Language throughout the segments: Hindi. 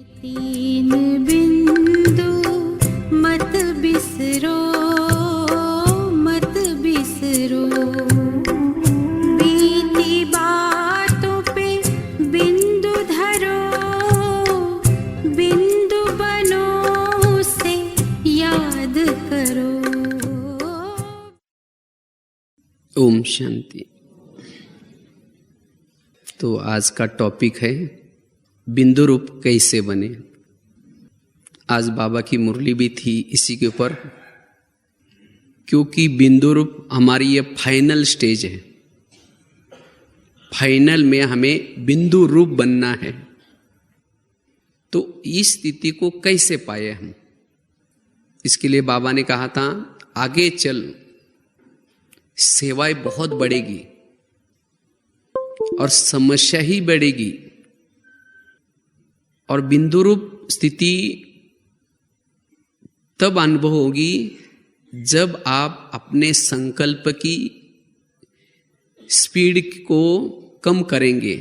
तीन बिंदु मत बिसरो, मत बिसरो। बीती बातों पे बिंदु धरो, बिंदु बनो उसे याद करो। ओम शांति। तो आज का टॉपिक है बिंदु रूप कैसे बने। आज बाबा की मुरली भी थी इसी के ऊपर, क्योंकि बिंदु रूप हमारी ये फाइनल स्टेज है। फाइनल में हमें बिंदु रूप बनना है। तो इस स्थिति को कैसे पाए हम, इसके लिए बाबा ने कहा था आगे चल सेवाएं बहुत बढ़ेगी और समस्या ही बढ़ेगी। और बिंदु रूप स्थिति तब अनुभव होगी जब आप अपने संकल्प की स्पीड को कम करेंगे,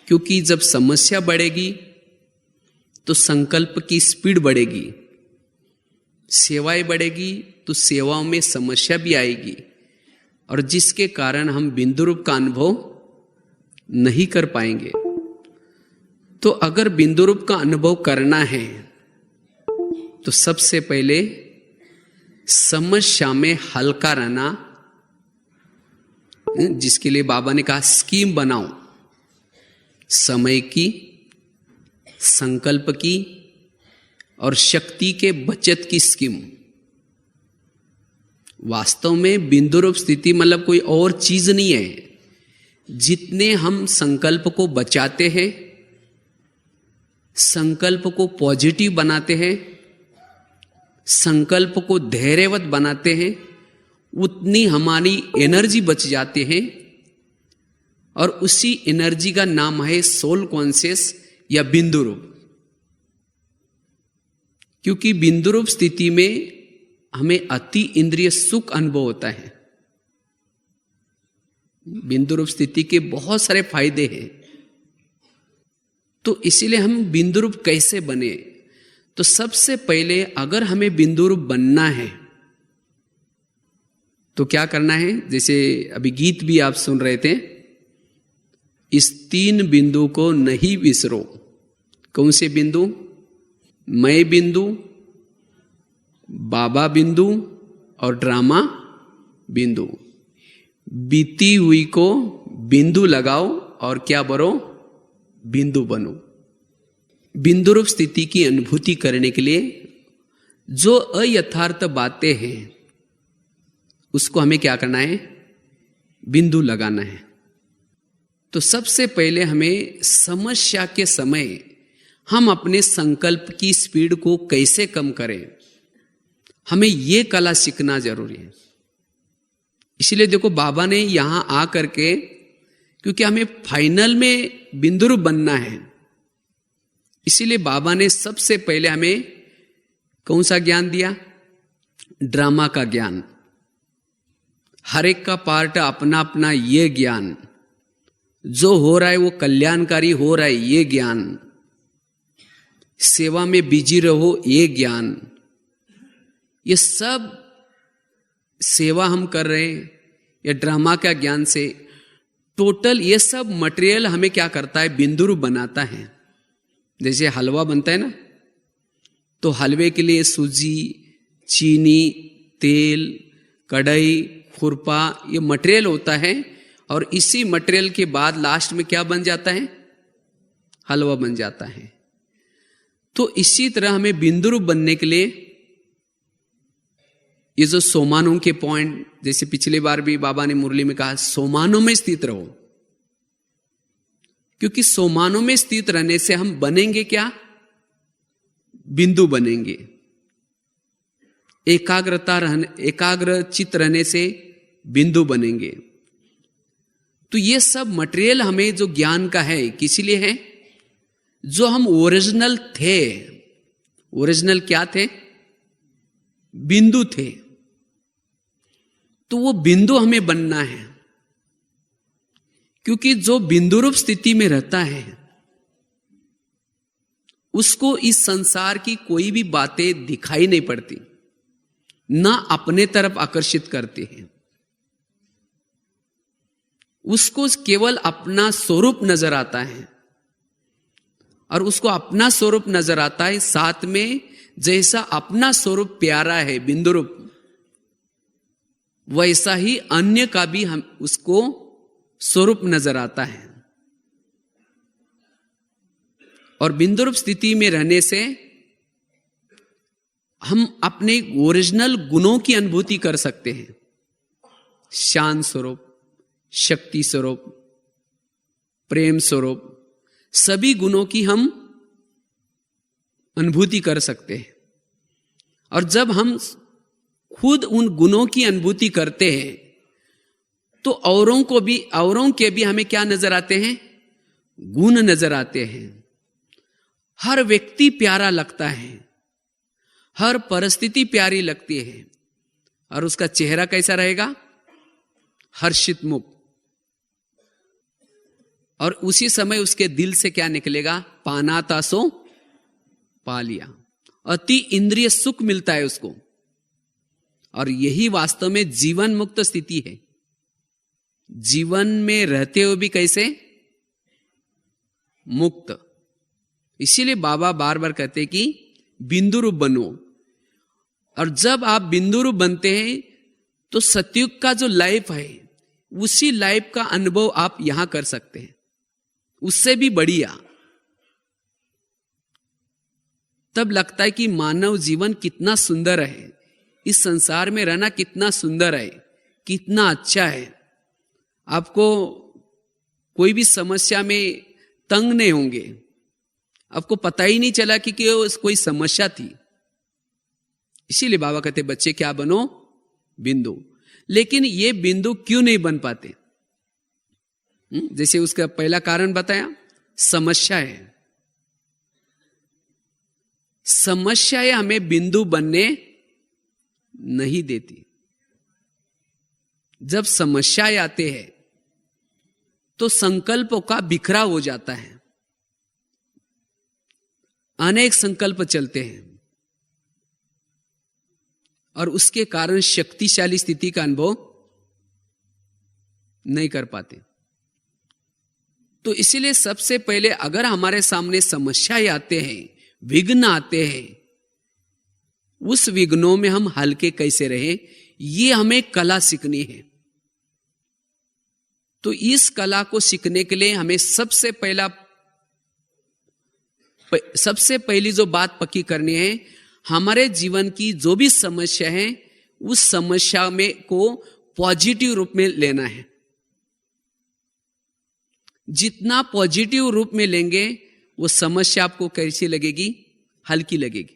क्योंकि जब समस्या बढ़ेगी तो संकल्प की स्पीड बढ़ेगी, सेवाएं बढ़ेगी तो सेवाओं में समस्या भी आएगी, और जिसके कारण हम बिंदु रूप का अनुभव नहीं कर पाएंगे। तो अगर बिंदु रूप का अनुभव करना है तो सबसे पहले समस्या में हल्का रहना, जिसके लिए बाबा ने कहा स्कीम बनाओ, समय की, संकल्प की और शक्ति के बचत की स्कीम। वास्तव में बिंदु रूप स्थिति मतलब कोई और चीज नहीं है। जितने हम संकल्प को बचाते हैं, संकल्प को पॉजिटिव बनाते हैं, संकल्प को धैर्यवत बनाते हैं, उतनी हमारी एनर्जी बच जाती है। और उसी एनर्जी का नाम है सोल कॉन्शियस या बिंदु रूप। क्योंकि बिंदु रूप स्थिति में हमें अति इंद्रिय सुख अनुभव होता है। बिंदु रूप स्थिति के बहुत सारे फायदे हैं। तो इसीलिए हम बिंदु रूप कैसे बने, तो सबसे पहले अगर हमें बिंदु रूप बनना है तो क्या करना है। जैसे अभी गीत भी आप सुन रहे थे, इस तीन बिंदु को नहीं बिसरो। कौन से बिंदु? मैं बिंदु, बाबा बिंदु और ड्रामा बिंदु। बीती हुई को बिंदु लगाओ और क्या बनो? बिंदु बनो। बिंदु रूप स्थिति की अनुभूति करने के लिए जो अयथार्थ बातें हैं उसको हमें क्या करना है? बिंदु लगाना है। तो सबसे पहले हमें समस्या के समय हम अपने संकल्प की स्पीड को कैसे कम करें, हमें यह कला सीखना जरूरी है। इसलिए देखो बाबा ने यहां आकर के, क्योंकि हमें फाइनल में बिंदु रूप बनना है, इसीलिए बाबा ने सबसे पहले हमें कौन सा ज्ञान दिया? ड्रामा का ज्ञान। हर एक का पार्ट अपना अपना ये ज्ञान, जो हो रहा है वो कल्याणकारी हो रहा है ये ज्ञान, सेवा में बिजी रहो ये ज्ञान। ये सब सेवा हम कर रहे हैं या ड्रामा का ज्ञान से टोटल ये सब मटेरियल हमें क्या करता है? बिंदु रूप बनाता है। जैसे हलवा बनता है ना, तो हलवे के लिए सूजी, चीनी, तेल, कढ़ाई, खुरपा ये मटेरियल होता है। और इसी मटेरियल के बाद लास्ट में क्या बन जाता है? हलवा बन जाता है। तो इसी तरह हमें बिंदु रूप बनने के लिए ये जो सोमानों के पॉइंट, जैसे पिछली बार भी बाबा ने मुरली में कहा सोमानों में स्थित रहो, क्योंकि सोमानों में स्थित रहने से हम बनेंगे क्या? बिंदु बनेंगे। एकाग्र चित्त रहने से बिंदु बनेंगे। तो ये सब मटेरियल हमें जो ज्ञान का है किस लिए है? जो हम ओरिजिनल थे। ओरिजिनल क्या थे? बिंदु थे। तो वो बिंदु हमें बनना है, क्योंकि जो बिंदु रूप स्थिति में रहता है उसको इस संसार की कोई भी बातें दिखाई नहीं पड़ती, ना अपने तरफ आकर्षित करते हैं। उसको केवल अपना स्वरूप नजर आता है, और उसको अपना स्वरूप नजर आता है, साथ में जैसा अपना स्वरूप प्यारा है बिंदु रूप, वैसा ही अन्य का भी हम उसको स्वरूप नजर आता है। और बिंदु रूप स्थिति में रहने से हम अपने ओरिजिनल गुणों की अनुभूति कर सकते हैं। शांत स्वरूप, शक्ति स्वरूप, प्रेम स्वरूप, सभी गुणों की हम अनुभूति कर सकते हैं। और जब हम खुद उन गुणों की अनुभूति करते हैं तो औरों के भी हमें क्या नजर आते हैं? गुण नजर आते हैं। हर व्यक्ति प्यारा लगता है, हर परिस्थिति प्यारी लगती है, और उसका चेहरा कैसा रहेगा? हर्षित मुख। और उसी समय उसके दिल से क्या निकलेगा? पाना तासो पा लिया। अति इंद्रिय सुख मिलता है उसको, और यही वास्तव में जीवन मुक्त स्थिति है। जीवन में रहते हुए भी कैसे? मुक्त। इसीलिए बाबा बार बार कहते हैं कि बिंदु रूप बनो। और जब आप बिंदु रूप बनते हैं तो सतयुग का जो लाइफ है, उसी लाइफ का अनुभव आप यहां कर सकते हैं, उससे भी बढ़िया। तब लगता है कि मानव जीवन कितना सुंदर है, इस संसार में रहना कितना सुंदर है, कितना अच्छा है। आपको कोई भी समस्या में तंग नहीं होंगे, आपको पता ही नहीं चला कि कोई समस्या थी। इसीलिए बाबा कहते बच्चे क्या बनो? बिंदु। लेकिन ये बिंदु क्यों नहीं बन पाते? जैसे उसका पहला कारण बताया, समस्या है। समस्याएं हमें बिंदु बनने नहीं देती। जब समस्याएं आते हैं तो संकल्पों का बिखराव हो जाता है, अनेक संकल्प चलते हैं, और उसके कारण शक्तिशाली स्थिति का अनुभव नहीं कर पाते। तो इसीलिए सबसे पहले अगर हमारे सामने समस्याएं आते हैं, विघ्न आते हैं, उस विघ्नों में हम हल्के कैसे रहे, ये हमें कला सीखनी है। तो इस कला को सीखने के लिए हमें सबसे पहली जो बात पक्की करनी है, हमारे जीवन की जो भी समस्या है, उस समस्या में को पॉजिटिव रूप में लेना है। जितना पॉजिटिव रूप में लेंगे, वो समस्या आपको कैसी लगेगी? हल्की लगेगी।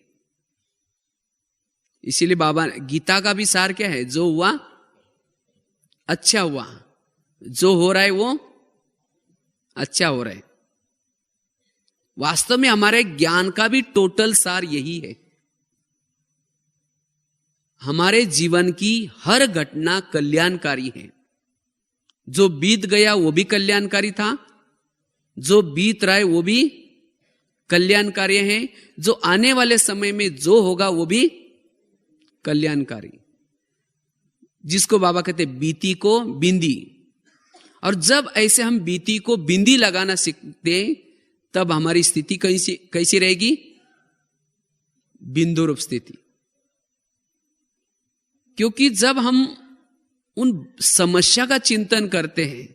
इसीलिए बाबा गीता का भी सार क्या है? जो हुआ अच्छा हुआ, जो हो रहा है वो अच्छा हो रहा है। वास्तव में हमारे ज्ञान का भी टोटल सार यही है। हमारे जीवन की हर घटना कल्याणकारी है। जो बीत गया वो भी कल्याणकारी था, जो बीत रहा है वो भी कल्याणकारी है, जो आने वाले समय में जो होगा वो भी कल्याणकारी। जिसको बाबा कहते बीती को बिंदी। और जब ऐसे हम बीती को बिंदी लगाना सीखते हैं, तब हमारी स्थिति कैसी रहेगी? बिंदु रूप स्थिति। क्योंकि जब हम उन समस्या का चिंतन करते हैं,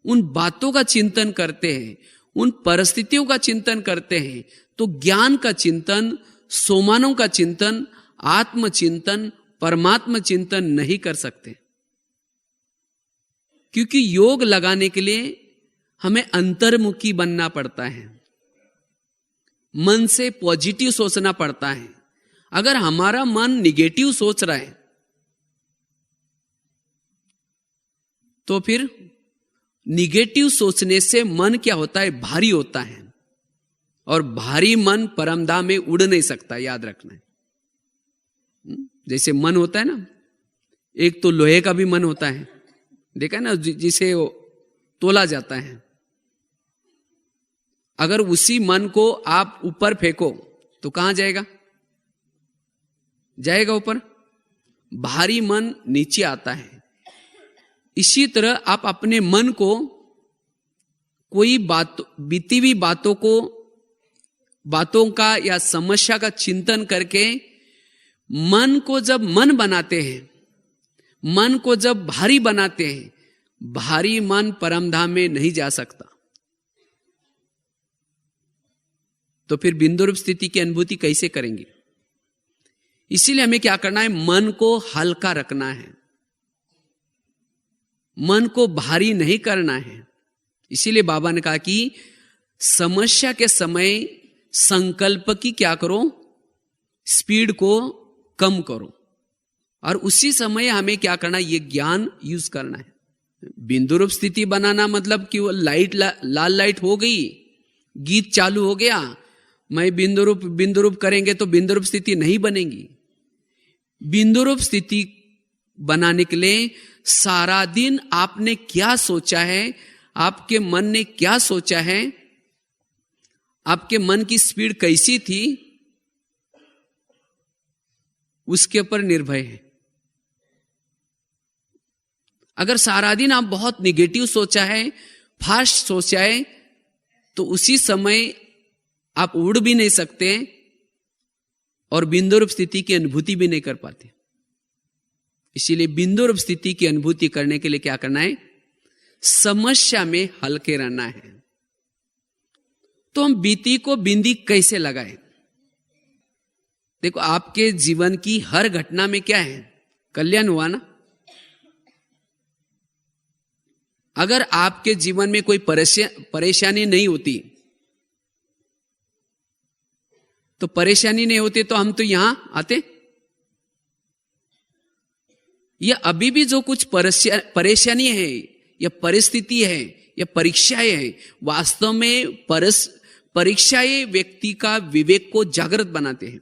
उन बातों का चिंतन करते हैं, उन परिस्थितियों का चिंतन करते हैं, तो ज्ञान का चिंतन, सोमानों का चिंतन, आत्मचिंतन, परमात्मा चिंतन नहीं कर सकते। क्योंकि योग लगाने के लिए हमें अंतर्मुखी बनना पड़ता है, मन से पॉजिटिव सोचना पड़ता है। अगर हमारा मन निगेटिव सोच रहा है तो फिर निगेटिव सोचने से मन क्या होता है? भारी होता है, और भारी मन परमधाम में उड़ नहीं सकता, याद रखना है। जैसे मन होता है ना, एक तो लोहे का भी मन होता है, देखा ना, जिसे तोला जाता है। अगर उसी मन को आप ऊपर फेंको तो कहां जाएगा? जाएगा ऊपर। भारी मन नीचे आता है। इसी तरह आप अपने मन को कोई बीती हुई बातों का या समस्या का चिंतन करके मन को जब मन बनाते हैं, मन को जब भारी बनाते हैं, भारी मन परमधाम में नहीं जा सकता। तो फिर बिंदु रूप स्थिति की अनुभूति कैसे करेंगे? इसीलिए हमें क्या करना है? मन को हल्का रखना है, मन को भारी नहीं करना है। इसीलिए बाबा ने कहा कि समस्या के समय संकल्प की क्या करो? स्पीड को कम करो। और उसी समय हमें क्या करना है? ये ज्ञान यूज करना है। बिंदु रूप स्थिति बनाना मतलब कि वो लाल लाइट हो गई, गीत चालू हो गया, मैं बिंदु रूप करेंगे तो बिंदु रूप स्थिति नहीं बनेगी। बिंदु रूप स्थिति बनाने के लिए सारा दिन आपने क्या सोचा है, आपके मन ने क्या सोचा है, आपके मन की स्पीड कैसी थी, उसके ऊपर निर्भर है। अगर सारा दिन आप बहुत निगेटिव सोचा है, फास्ट सोचा है, तो उसी समय आप उड़ भी नहीं सकते और बिंदु रूप स्थिति की अनुभूति भी नहीं कर पाते। इसीलिए बिंदु रूप स्थिति की अनुभूति करने के लिए क्या करना है? समस्या में हल्के रहना है। तो हम बीती को बिंदी कैसे लगाएं? देखो, आपके जीवन की हर घटना में क्या है? कल्याण हुआ ना। अगर आपके जीवन में कोई परेशानी नहीं होती, तो परेशानी नहीं होती तो हम तो यहां आते। या अभी भी जो कुछ परेशानी है या परिस्थिति है या परीक्षाएं है, वास्तव में परीक्षाएं व्यक्ति का विवेक को जागृत बनाते हैं।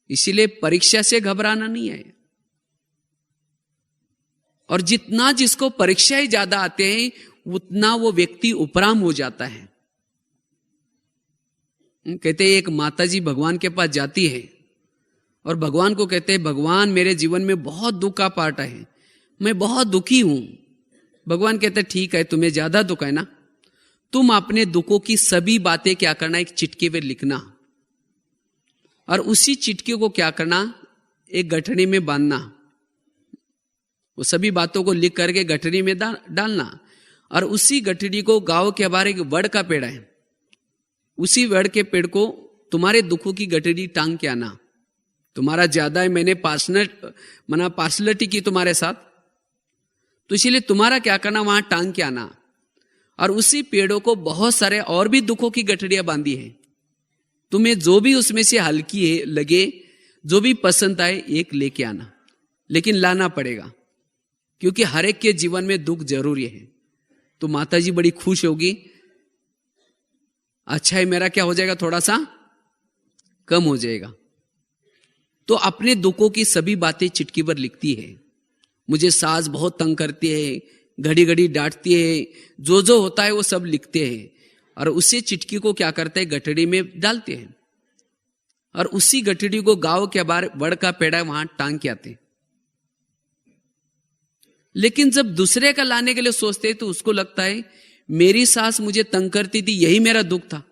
इसीलिए परीक्षा से घबराना नहीं है। और जितना जिसको परीक्षाएं ज्यादा आते हैं उतना वो व्यक्ति उपराम हो जाता है। कहते हैं एक माताजी भगवान के पास जाती है और भगवान को कहते हैं, भगवान मेरे जीवन में बहुत दुख का पार्ट है, मैं बहुत दुखी हूं। भगवान कहते हैं, ठीक है, तुम्हें ज्यादा दुख है ना, तुम अपने दुखों की सभी बातें क्या करना, एक चिटके पे लिखना और उसी चिटके को क्या करना, एक गठरी में बांधना। वो सभी बातों को लिख करके गठरी में डालना और उसी गठरी को गांव के बाहर एक वड़ का पेड़ है, उसी वड़ के पेड़ को तुम्हारे दुखों की गठरी टांग के आना। तुम्हारा ज्यादा है, मैंने पार्सलिटी की तुम्हारे साथ, तो इसीलिए तुम्हारा क्या करना, वहां टांग के आना। और उसी पेड़ों को बहुत सारे और भी दुखों की गठरियां बांधी है। तुम्हें जो भी उसमें से हल्की है लगे, जो भी पसंद आए, एक लेके आना। लेकिन लाना पड़ेगा, क्योंकि हर एक के जीवन में दुख जरूरी है। तो माताजी बड़ी खुश होगी, अच्छा है, मेरा क्या हो जाएगा, थोड़ा सा कम हो जाएगा। तो अपने दुखों की सभी बातें चिटकी पर लिखती है। मुझे सास बहुत तंग करती है, घड़ी घड़ी डांटती है, जो जो होता है वो सब लिखते हैं और उसी चिटकी को क्या करते हैं, गठड़ी में डालते हैं और उसी गठड़ी को गांव के बाहर वड़ का पेड़ है वहां टांग के आते हैं। लेकिन जब दूसरे का लाने के लिए सोचते हैं तो उसको लगता है मेरी सास मुझे तंग करती थी, यही मेरा दुख था,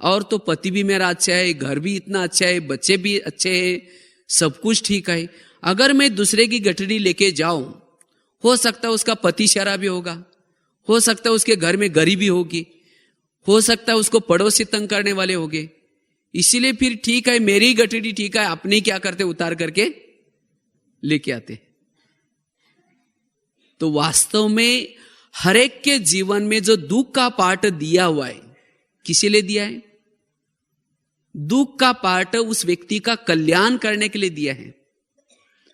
और तो पति भी मेरा अच्छा है, घर भी इतना अच्छा है, बच्चे भी अच्छे हैं, सब कुछ ठीक है। अगर मैं दूसरे की गठरी लेके जाऊं, हो सकता है उसका पति शराबी होगा, हो सकता है उसके घर में गरीबी होगी, हो सकता है उसको पड़ोसी तंग करने वाले होंगे। इसीलिए फिर ठीक है, मेरी गठरी ठीक है, अपनी क्या करते, उतार करके लेके आते। तो वास्तव में हर एक के जीवन में जो दुख का पार्ट दिया हुआ है, किसी लिए दिया है? दुख का पार्ट उस व्यक्ति का कल्याण करने के लिए दिया है।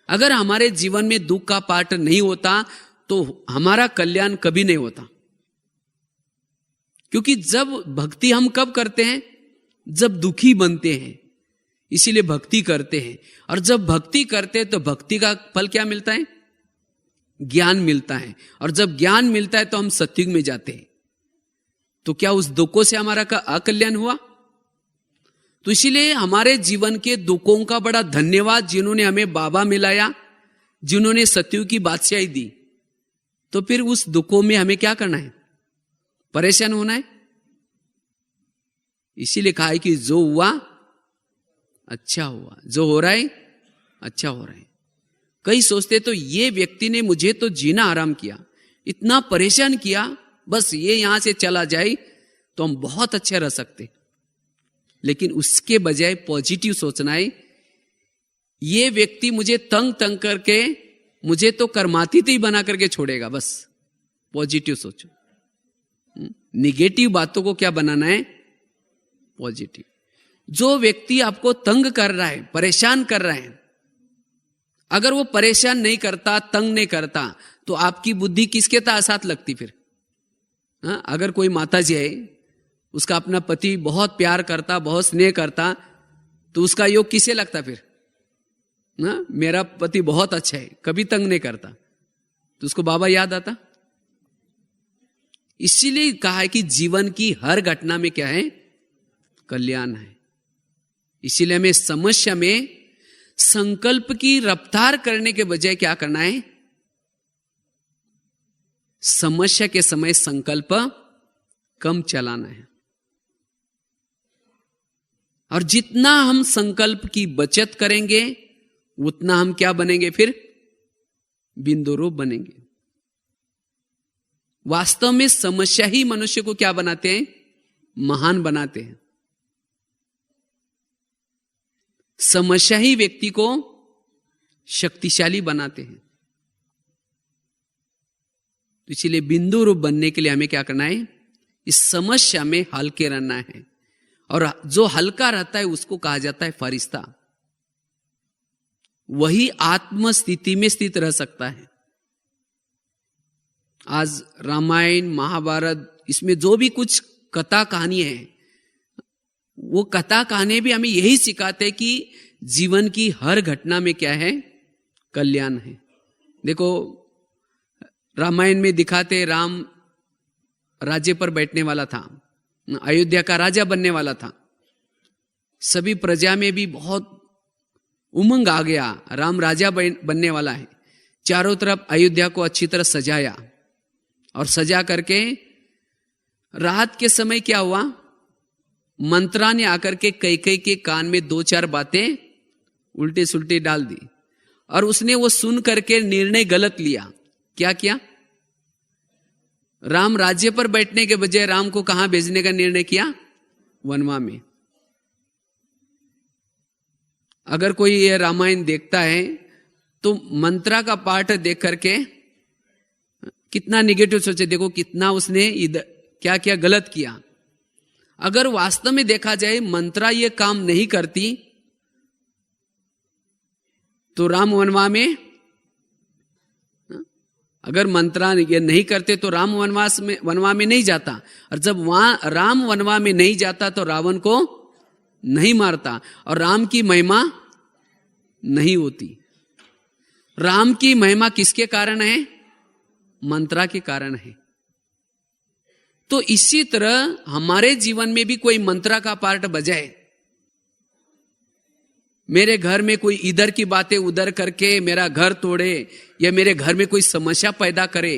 अगर हमारे जीवन में दुख का पार्ट नहीं होता तो हमारा कल्याण कभी नहीं होता। क्योंकि जब भक्ति हम कब करते हैं, जब दुखी बनते हैं, इसीलिए भक्ति करते हैं। और जब भक्ति करते हैं तो भक्ति का फल क्या मिलता है, ज्ञान मिलता है। और जब ज्ञान मिलता है तो हम सत्युग में जाते हैं। तो क्या उस दुखों से हमारा अकल्याण हुआ? तो इसीलिए हमारे जीवन के दुखों का बड़ा धन्यवाद, जिन्होंने हमें बाबा मिलाया, जिन्होंने सत्यु की बादशाही दी। तो फिर उस दुखों में हमें क्या करना है? परेशान होना है? इसीलिए कहा है कि जो हुआ अच्छा हुआ, जो हो रहा है अच्छा हो रहा है। कई सोचते तो ये व्यक्ति ने मुझे तो जीना आराम किया, इतना परेशान किया, बस ये यहां से चला जाए तो हम बहुत अच्छे रह सकते। लेकिन उसके बजाय पॉजिटिव सोचना है, ये व्यक्ति मुझे तंग करके, मुझे तो कर्मातीत ही बना करके छोड़ेगा। बस पॉजिटिव सोचो। निगेटिव बातों को क्या बनाना है? पॉजिटिव। जो व्यक्ति आपको तंग कर रहा है, परेशान कर रहा है, अगर वो परेशान नहीं करता, तंग नहीं करता, तो आपकी बुद्धि किसके साथ लगती फिर? अगर कोई माता जी है, उसका अपना पति बहुत प्यार करता, बहुत स्नेह करता, तो उसका योग किसे लगता फिर? मेरा पति बहुत अच्छा है, कभी तंग नहीं करता, तो उसको बाबा याद आता। इसीलिए कहा है कि जीवन की हर घटना में क्या है? कल्याण है। इसीलिए हमें समस्या में संकल्प की रफ्तार करने के बजाय क्या करना है? समस्या के समय संकल्प कम चलाना है। और जितना हम संकल्प की बचत करेंगे, उतना हम क्या बनेंगे फिर? बिंदु रूप बनेंगे। वास्तव में समस्या ही मनुष्य को क्या बनाते हैं? महान बनाते हैं। समस्या ही व्यक्ति को शक्तिशाली बनाते हैं। तो इसलिए बिंदु रूप बनने के लिए हमें क्या करना है? इस समस्या में हल्के रहना है। और जो हल्का रहता है उसको कहा जाता है फरिश्ता। वही आत्म स्थिति में स्थित रह सकता है। आज रामायण, महाभारत, इसमें जो भी कुछ कथा कहानी है, वो कथा कहानी भी हमें यही सिखाते हैं कि जीवन की हर घटना में क्या है? कल्याण है। देखो, रामायण में दिखाते राम राज्य पर बैठने वाला था, अयोध्या का राजा बनने वाला था। सभी प्रजा में भी बहुत उमंग आ गया, राम राजा बनने वाला है। चारों तरफ अयोध्या को अच्छी तरह सजाया, और सजा करके रात के समय क्या हुआ? मंत्रा ने आकर के कैकेयी के कान में 2-4 बातें उल्टे सुल्टे डाल दी, और उसने वो सुन करके निर्णय गलत लिया। क्या किया? राम राज्य पर बैठने के बजाय राम को कहां भेजने का निर्णय किया? वनवा में। अगर कोई ये रामायण देखता है तो मंत्रा का पाठ देख करके कितना निगेटिव सोचे, देखो कितना उसने क्या क्या गलत किया। अगर वास्तव में देखा जाए मंत्रा ये काम नहीं करती तो राम वनवा में, अगर मंत्रा ये नहीं करते तो राम वनवा में नहीं जाता, और जब वहां राम वनवा में नहीं जाता तो रावण को नहीं मारता, और राम की महिमा नहीं होती। राम की महिमा किसके कारण है? मंत्रा के कारण है। तो इसी तरह हमारे जीवन में भी कोई मंत्रा का पार्ट बजाए। मेरे घर में कोई इधर की बातें उधर करके मेरा घर तोड़े, या मेरे घर में कोई समस्या पैदा करे,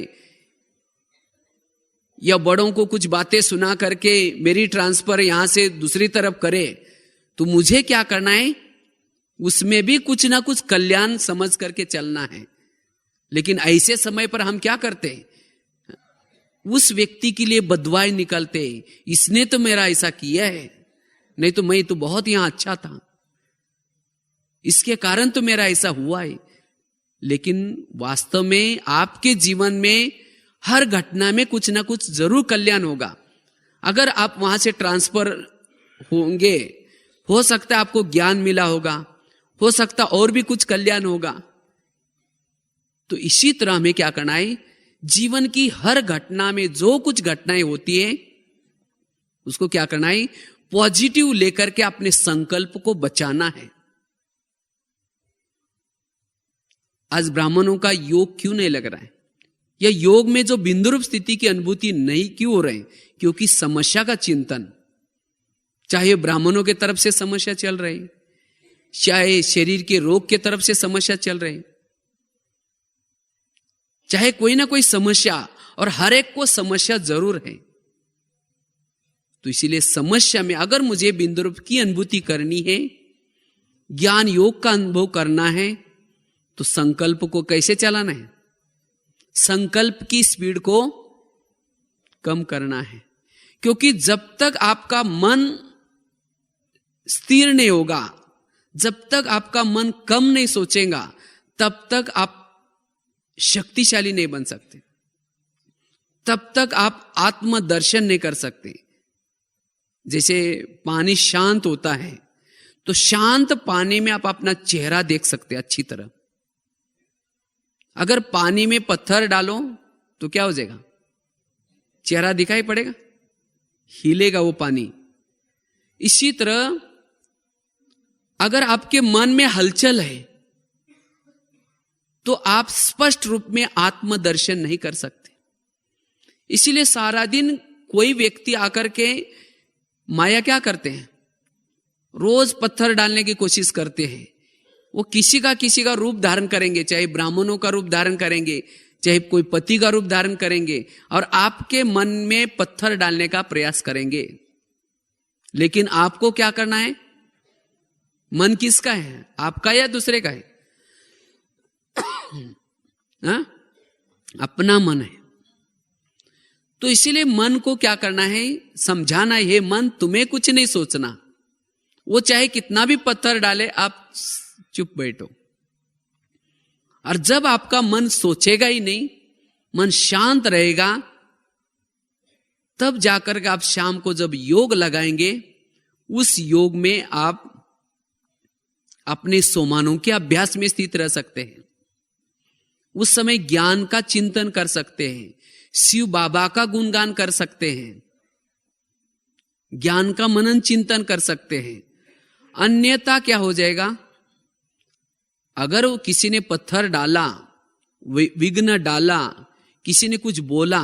या बड़ों को कुछ बातें सुना करके मेरी ट्रांसफर यहां से दूसरी तरफ करे, तो मुझे क्या करना है? उसमें भी कुछ ना कुछ कल्याण समझ करके चलना है। लेकिन ऐसे समय पर हम क्या करते हैं? उस व्यक्ति के लिए बदवाएं निकलते, इसने तो मेरा ऐसा किया है, नहीं तो मैं तो बहुत यहां अच्छा था, इसके कारण तो मेरा ऐसा हुआ है। लेकिन वास्तव में आपके जीवन में हर घटना में कुछ ना कुछ जरूर कल्याण होगा। अगर आप वहां से ट्रांसफर होंगे, हो सकता है आपको ज्ञान मिला होगा, हो सकता और भी कुछ कल्याण होगा। तो इसी तरह हमें क्या करना है? जीवन की हर घटना में जो कुछ घटनाएं होती है उसको क्या करना है? पॉजिटिव लेकर के अपने संकल्प को बचाना है। आज ब्राह्मणों का योग क्यों नहीं लग रहा है? या योग में जो बिंदु रूप स्थिति की अनुभूति नहीं क्यों हो रहे? क्योंकि समस्या का चिंतन, चाहे ब्राह्मणों के तरफ से समस्या चल रही, चाहे शरीर के रोग के तरफ से समस्या चल रही, चाहे कोई ना कोई समस्या, और हर एक को समस्या जरूर है। तो इसीलिए समस्या में अगर मुझे बिंदु रूप की अनुभूति करनी है, ज्ञान योग का अनुभव करना है, तो संकल्प को कैसे चलाना है? संकल्प की स्पीड को कम करना है। क्योंकि जब तक आपका मन स्थिर नहीं होगा, जब तक आपका मन कम नहीं सोचेगा, तब तक आप शक्तिशाली नहीं बन सकते, तब तक आप आत्मदर्शन नहीं कर सकते। जैसे पानी शांत होता है तो शांत पानी में आप अपना चेहरा देख सकते हैं अच्छी तरह। अगर पानी में पत्थर डालो तो क्या हो जाएगा? चेहरा दिखाई पड़ेगा, हिलेगा वो पानी। इसी तरह अगर आपके मन में हलचल है तो आप स्पष्ट रूप में आत्मदर्शन नहीं कर सकते। इसीलिए सारा दिन कोई व्यक्ति आकर के माया क्या करते हैं? रोज पत्थर डालने की कोशिश करते हैं। वो किसी का रूप धारण करेंगे, चाहे ब्राह्मणों का रूप धारण करेंगे, चाहे कोई पति का रूप धारण करेंगे, और आपके मन में पत्थर डालने का प्रयास करेंगे। लेकिन आपको क्या करना है? मन किसका है? आपका या दूसरे का है? अपना मन है। तो इसीलिए मन को क्या करना है? समझाना है, मन तुम्हें कुछ नहीं सोचना। वो चाहे कितना भी पत्थर डाले, आप चुप बैठो। और जब आपका मन सोचेगा ही नहीं, मन शांत रहेगा, तब जाकर के आप शाम को जब योग लगाएंगे, उस योग में आप अपने सोमानों के अभ्यास में स्थित रह सकते हैं। उस समय ज्ञान का चिंतन कर सकते हैं, शिव बाबा का गुणगान कर सकते हैं, ज्ञान का मनन चिंतन कर सकते हैं। अन्यथा क्या हो जाएगा? अगर वो किसी ने पत्थर डाला, विघ्न डाला, किसी ने कुछ बोला,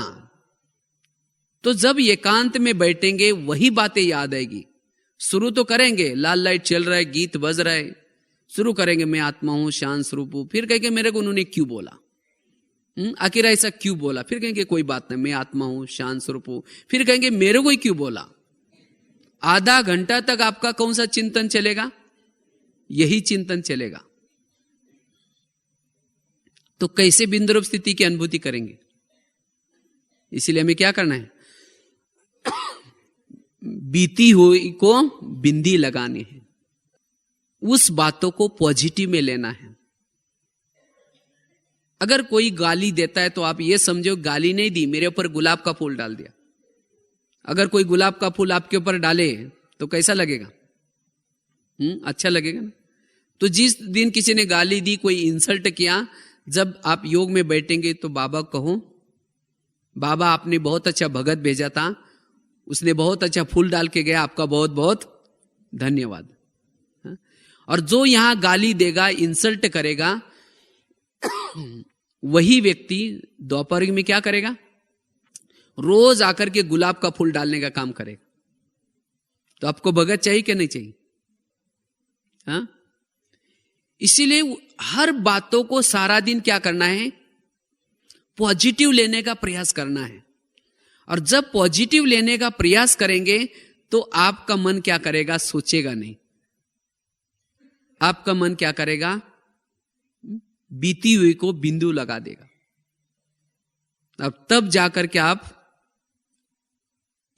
तो जब एकांत में बैठेंगे वही बातें याद आएगी। शुरू तो करेंगे, लाल लाइट चल रहा है, गीत बज रहा है, शुरू करेंगे मैं आत्मा हूं, शांत स्वरूप हूं, फिर कहेंगे मेरे को उन्होंने क्यों बोला, आखिर ऐसा क्यों बोला, फिर कहेंगे कोई बात नहीं, मैं आत्मा हूं, शांत स्वरूप हूं, फिर कहेंगे मेरे को ही क्यों बोला। आधा घंटा तक आपका कौन सा चिंतन चलेगा? यही चिंतन चलेगा। तो कैसे बिंदु रूप स्थिति की अनुभूति करेंगे? इसीलिए हमें क्या करना है? बीती हुई को बिंदी लगानी है, उस बातों को पॉजिटिव में लेना है। अगर कोई गाली देता है तो आप ये समझो गाली नहीं दी, मेरे ऊपर गुलाब का फूल डाल दिया। अगर कोई गुलाब का फूल आपके ऊपर डाले तो कैसा लगेगा? अच्छा लगेगा ना। तो जिस दिन किसी ने गाली दी, कोई इंसल्ट किया, जब आप योग में बैठेंगे तो बाबा कहो, बाबा आपने बहुत अच्छा भगत भेजा था, उसने बहुत अच्छा फूल डाल के गया, आपका बहुत बहुत धन्यवाद। और जो यहां गाली देगा, इंसल्ट करेगा, वही व्यक्ति दोपहर में क्या करेगा? रोज आकर के गुलाब का फूल डालने का काम करेगा। तो आपको भगत चाहिए कि नहीं चाहिए? हाँ? इसीलिए हर बातों को सारा दिन क्या करना है? पॉजिटिव लेने का प्रयास करना है। और जब पॉजिटिव लेने का प्रयास करेंगे तो आपका मन क्या करेगा? सोचेगा नहीं। आपका मन क्या करेगा? बीती हुई को बिंदु लगा देगा। अब तब जाकर के आप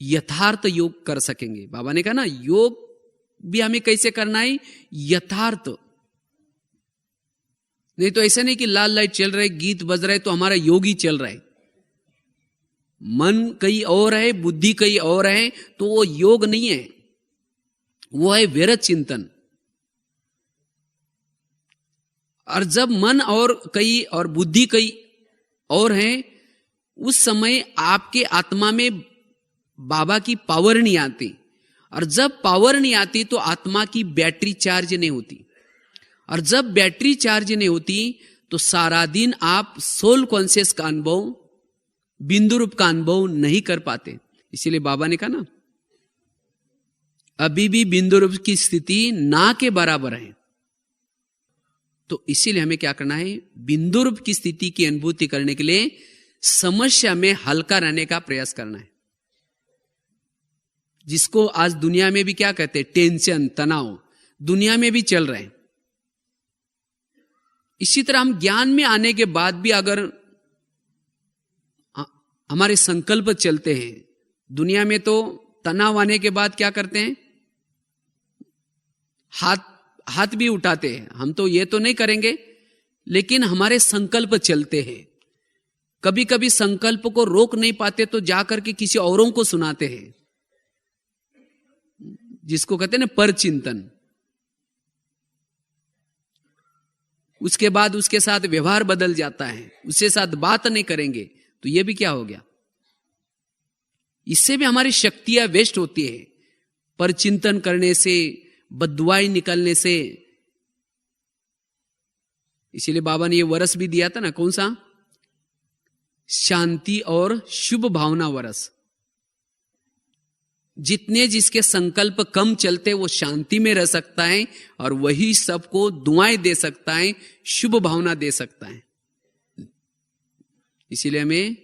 यथार्थ योग कर सकेंगे। बाबा ने कहा ना, योग भी हमें कैसे करना है? यथार्थ। नहीं तो ऐसा नहीं कि लाल लाइट चल रहा है, गीत बज रहा है तो हमारा योग ही चल रहा है। मन कहीं और है, बुद्धि कहीं और है, तो वो योग नहीं है, वो है विरत चिंतन। और जब मन और कई और बुद्धि कई और है, उस समय आपके आत्मा में बाबा की पावर नहीं आती। और जब पावर नहीं आती तो आत्मा की बैटरी चार्ज नहीं होती। और जब बैटरी चार्ज नहीं होती तो सारा दिन आप सोल कॉन्शियस का अनुभव बिंदु रूप का अनुभव नहीं कर पाते। इसीलिए बाबा ने कहा ना, अभी भी बिंदु रूप की स्थिति ना के बराबर है। तो इसीलिए हमें क्या करना है, बिंदु रूप की स्थिति की अनुभूति करने के लिए समस्या में हल्का रहने का प्रयास करना है, जिसको आज दुनिया में भी क्या कहते हैं, टेंशन, तनाव दुनिया में भी चल रहे हैं। इसी तरह हम ज्ञान में आने के बाद भी अगर हमारे संकल्प चलते हैं, दुनिया में तो तनाव आने के बाद क्या करते हैं, हाथ भी उठाते हैं। हम तो ये तो नहीं करेंगे, लेकिन हमारे संकल्प चलते हैं। कभी कभी संकल्प को रोक नहीं पाते तो जाकर के किसी औरों को सुनाते हैं, जिसको कहते हैं ना पर चिंतन। उसके बाद उसके साथ व्यवहार बदल जाता है, उसके साथ बात नहीं करेंगे तो ये भी क्या हो गया, इससे भी हमारी शक्तियां वेस्ट होती है। पर चिंतन करने से, बददुआएं निकलने से। इसीलिए बाबा ने ये वरस भी दिया था ना, कौन सा, शांति और शुभ भावना वरस। जितने जिसके संकल्प कम चलते वो शांति में रह सकता है, और वही सबको दुआएं दे सकता है, शुभ भावना दे सकता है। इसीलिए हमें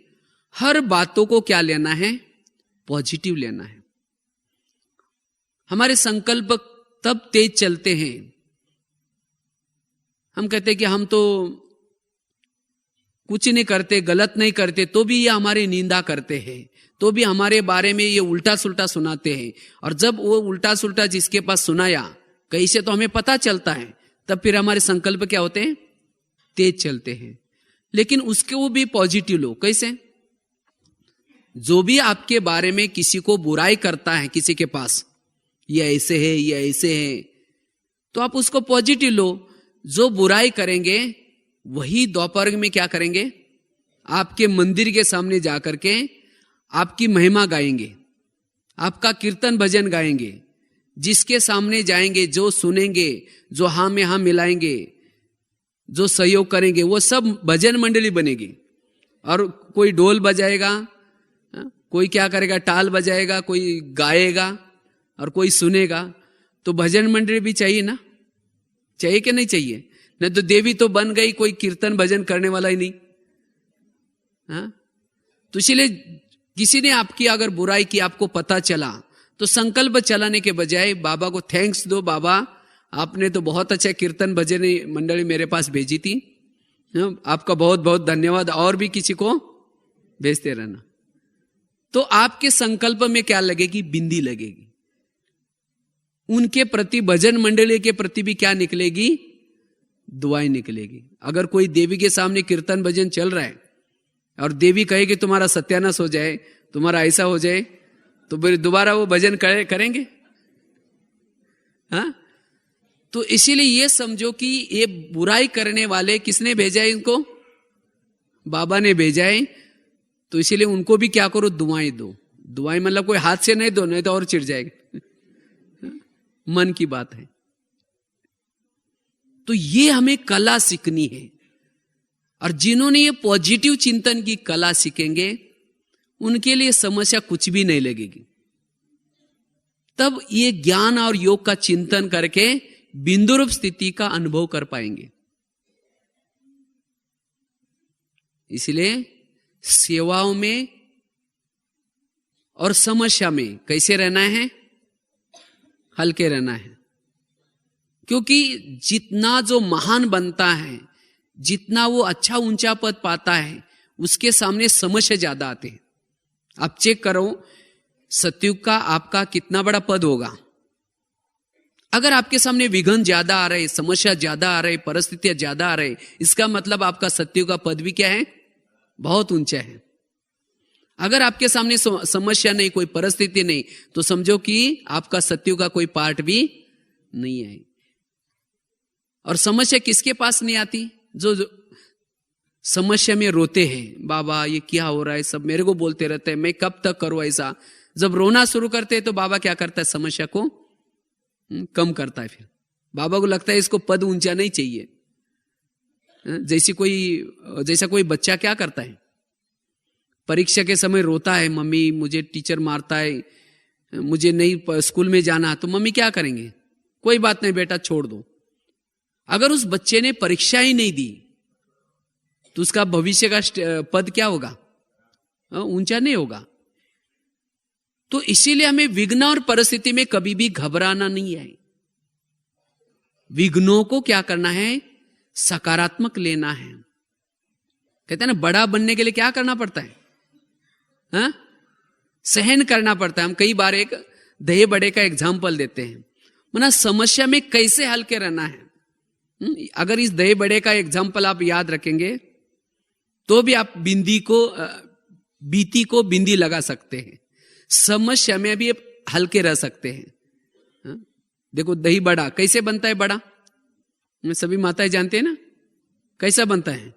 हर बातों को क्या लेना है, पॉजिटिव लेना है। हमारे संकल्प तब तेज चलते हैं, हम कहते हैं कि हम तो कुछ नहीं करते, गलत नहीं करते, तो भी ये हमारी निंदा करते हैं, तो भी हमारे बारे में ये उल्टा सुल्टा सुनाते हैं। और जब वो उल्टा सुल्टा जिसके पास सुनाया कहीं से तो हमें पता चलता है, तब फिर हमारे संकल्प क्या होते हैं, तेज चलते हैं। लेकिन उसके वो भी पॉजिटिव लो। कैसे, जो भी आपके बारे में किसी को बुराई करता है, किसी के पास ये ऐसे है, ये ऐसे है, तो आप उसको पॉजिटिव लो। जो बुराई करेंगे वही दोपहर में क्या करेंगे, आपके मंदिर के सामने जाकर के आपकी महिमा गाएंगे, आपका कीर्तन भजन गाएंगे। जिसके सामने जाएंगे, जो सुनेंगे, जो हाँ में हाँ मिलाएंगे, जो सहयोग करेंगे, वो सब भजन मंडली बनेगी। और कोई ढोल बजाएगा, कोई क्या करेगा, टाल बजाएगा, कोई गाएगा और कोई सुनेगा। तो भजन मंडली भी चाहिए ना, चाहिए कि नहीं चाहिए? नहीं तो देवी तो बन गई, कोई कीर्तन भजन करने वाला ही नहीं। हाँ? तो इसलिए किसी ने आपकी अगर बुराई की, आपको पता चला, तो संकल्प चलाने के बजाय बाबा को थैंक्स दो, बाबा आपने तो बहुत अच्छा कीर्तन भजन मंडली मेरे पास भेजी थी, आपका बहुत बहुत धन्यवाद, और भी किसी को भेजते रहना। तो आपके संकल्प में क्या लगेगी, बिंदी लगेगी। उनके प्रति, भजन मंडली के प्रति भी क्या निकलेगी, दुआएं निकलेगी। अगर कोई देवी के सामने कीर्तन भजन चल रहा है और देवी कहे कि तुम्हारा सत्यानाश हो जाए, तुम्हारा ऐसा हो जाए, तो फिर दोबारा वो भजन करेंगे? हाँ? तो इसीलिए ये समझो कि ये बुराई करने वाले किसने भेजा है इनको, बाबा ने भेजा है। तो इसीलिए उनको भी क्या करो, दुआएं दो। दुआएं मतलब कोई हाथ से नहीं दो, नहीं तो और चिढ़ जाएगा। मन की बात है। तो ये हमें कला सीखनी है, और जिन्होंने ये पॉजिटिव चिंतन की कला सीखेंगे उनके लिए समस्या कुछ भी नहीं लगेगी। तब ये ज्ञान और योग का चिंतन करके बिंदु रूप स्थिति का अनुभव कर पाएंगे। इसलिए सेवाओं में और समस्या में कैसे रहना है, हल्के रहना है। क्योंकि जितना जो महान बनता है, जितना वो अच्छा ऊंचा पद पाता है, उसके सामने समस्या ज्यादा आते हैं। आप चेक करो, सतयुग का आपका कितना बड़ा पद होगा। अगर आपके सामने विघ्न ज्यादा आ रहे, समस्या ज्यादा आ रहे, परिस्थितियां ज्यादा आ रहे, इसका मतलब आपका सतयुग का पद भी क्या है, बहुत ऊंचा है। अगर आपके सामने समस्या नहीं, कोई परिस्थिति नहीं, तो समझो कि आपका सतयुग का कोई पार्ट भी नहीं है। और समस्या किसके पास नहीं आती, जो समस्या में रोते हैं, बाबा ये क्या हो रहा है, सब मेरे को बोलते रहते हैं, मैं कब तक करूं ऐसा। जब रोना शुरू करते हैं तो बाबा क्या करता है, समस्या को कम करता है। फिर बाबा को लगता है इसको पद ऊंचा नहीं चाहिए। जैसा कोई बच्चा क्या करता है, परीक्षा के समय रोता है, मम्मी मुझे टीचर मारता है, मुझे नहीं स्कूल में जाना, तो मम्मी क्या करेंगे? कोई बात नहीं बेटा, छोड़ दो। अगर उस बच्चे ने परीक्षा ही नहीं दी तो उसका भविष्य का पद क्या होगा? ऊंचा नहीं होगा। तो इसीलिए हमें विघ्न और परिस्थिति में कभी भी घबराना नहीं है। विघ्नों को क्या करना है? सकारात्मक लेना है। कहते हैं ना, बड़ा बनने के लिए क्या करना पड़ता है? हाँ? सहन करना पड़ता है। हम कई बार एक दही बड़े का एग्जाम्पल देते हैं, माना समस्या में कैसे हल के रहना है। अगर इस दही बड़े का एग्जाम्पल आप याद रखेंगे तो भी आप बीती को बिंदी लगा सकते हैं। समस्या में भी हल्के रह सकते हैं। देखो दही बड़ा कैसे बनता है? बड़ा सभी माताएं जानते हैं ना कैसा बनता है?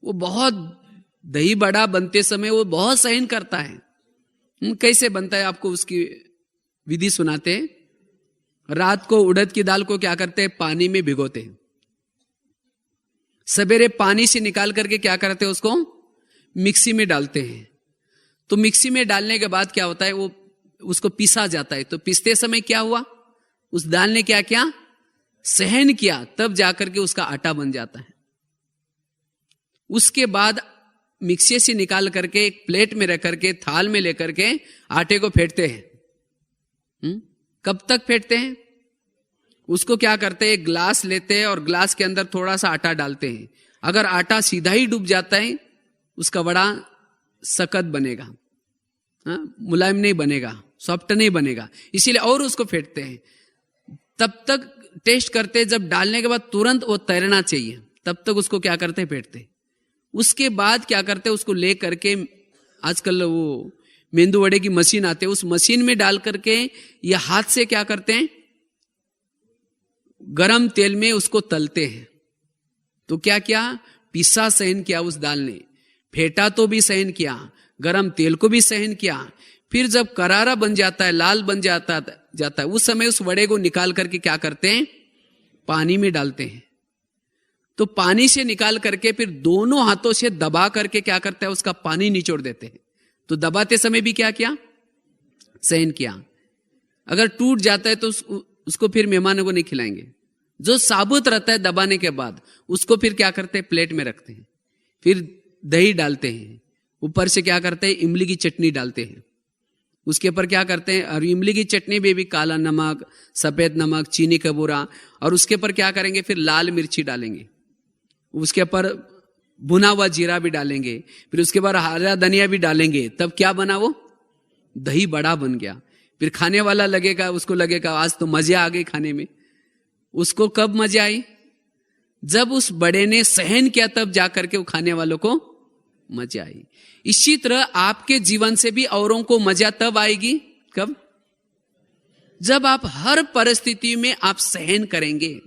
वो बहुत, दही बड़ा बनते समय वो बहुत सहन करता है। कैसे बनता है आपको उसकी विधि सुनाते हैं। रात को उड़द की दाल को क्या करते हैं? पानी में भिगोते हैं। सवेरे पानी से निकाल करके क्या करते हैं? उसको मिक्सी में डालते हैं। तो मिक्सी में डालने के बाद क्या होता है? वो उसको पीसा जाता है। तो पीसते समय क्या हुआ? उस दाल ने क्या किया? सहन किया, तब जाकर के उसका आटा बन जाता है। उसके बाद मिक्सी से निकाल करके एक प्लेट में रख करके थाल में लेकर के आटे को फेंटते हैं। कब तक फेंटते हैं? उसको क्या करते हैं? ग्लास लेते हैं और ग्लास के अंदर थोड़ा सा आटा डालते हैं। अगर आटा सीधा ही डूब जाता है उसका बड़ा सख्त बनेगा, मुलायम नहीं बनेगा, सॉफ्ट नहीं बनेगा, इसीलिए और उसको फेंटते हैं। तब तक टेस्ट करते हैं, जब डालने के बाद तुरंत वो तैरना चाहिए, तब तक उसको क्या करते हैं? फेंटते हैं। उसके बाद क्या करते हैं? उसको ले करके, आजकल वो मेंदू वड़े की मशीन आते हैं, उस मशीन में डाल करके या हाथ से क्या करते हैं? गरम तेल में उसको तलते हैं। तो क्या किया? पिस्सा सहन किया उस दाल ने, फेंटा तो भी सहन किया, गरम तेल को भी सहन किया। फिर जब करारा बन जाता है, लाल बन जाता है, उस समय उस वड़े को निकाल करके क्या करते हैं? पानी में डालते हैं। तो पानी से निकाल करके फिर दोनों हाथों से दबा करके क्या करता है? उसका पानी निचोड़ देते हैं। तो दबाते समय भी क्या किया? सहन किया। अगर टूट जाता है तो उसको फिर मेहमानों को नहीं खिलाएंगे। जो साबुत रहता है दबाने के बाद उसको फिर क्या करते हैं? प्लेट में रखते हैं। फिर दही डालते हैं, ऊपर से क्या करते हैं? इमली की चटनी डालते हैं। उसके ऊपर क्या करते हैं? और इमली की चटनी में भी काला नमक, सफेद नमक, चीनी का बूरा, और उसके ऊपर क्या करेंगे? फिर लाल मिर्ची डालेंगे। उसके ऊपर भुना हुआ जीरा भी डालेंगे। फिर उसके बाद हरा धनिया भी डालेंगे। तब क्या बना? वो दही बड़ा बन गया। फिर खाने वाला लगेगा, उसको लगेगा आज तो मजे आ गए खाने में। उसको कब मजे आई? जब उस बड़े ने सहन किया, तब जाकर के वो खाने वालों को मजा आई। इसी तरह आपके जीवन से भी औरों को मजा तब आएगी, कब? जब आप हर परिस्थिति में आप सहन करेंगे,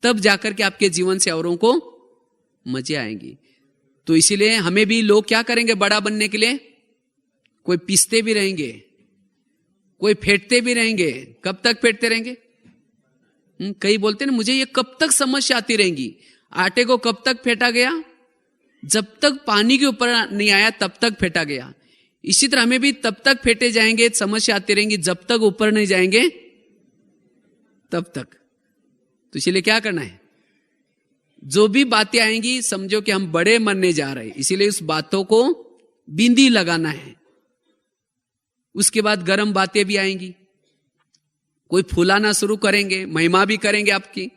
तब जाकर के आपके जीवन से औरों को मजे आएंगी। तो इसीलिए हमें भी लोग क्या करेंगे बड़ा बनने के लिए? कोई पीसते भी रहेंगे, कोई फेंटते भी रहेंगे। कब तक फेंटते रहेंगे? कई बोलते ना, मुझे ये कब तक समस्या आती रहेंगी। आटे को कब तक फेंटा गया? जब तक पानी के ऊपर नहीं आया तब तक फेंटा गया। इसी तरह हमें भी तब तक फेंटे जाएंगे, समस्या आती रहेंगी, जब तक ऊपर नहीं जाएंगे तब तक। तो इसलिए क्या करना है? जो भी बातें आएंगी समझो कि हम बड़े मरने जा रहे हैं, इसीलिए उस बातों को बिंदी लगाना है। उसके बाद गर्म बातें भी आएंगी, कोई फुलाना शुरू करेंगे, महिमा भी करेंगे आपकी।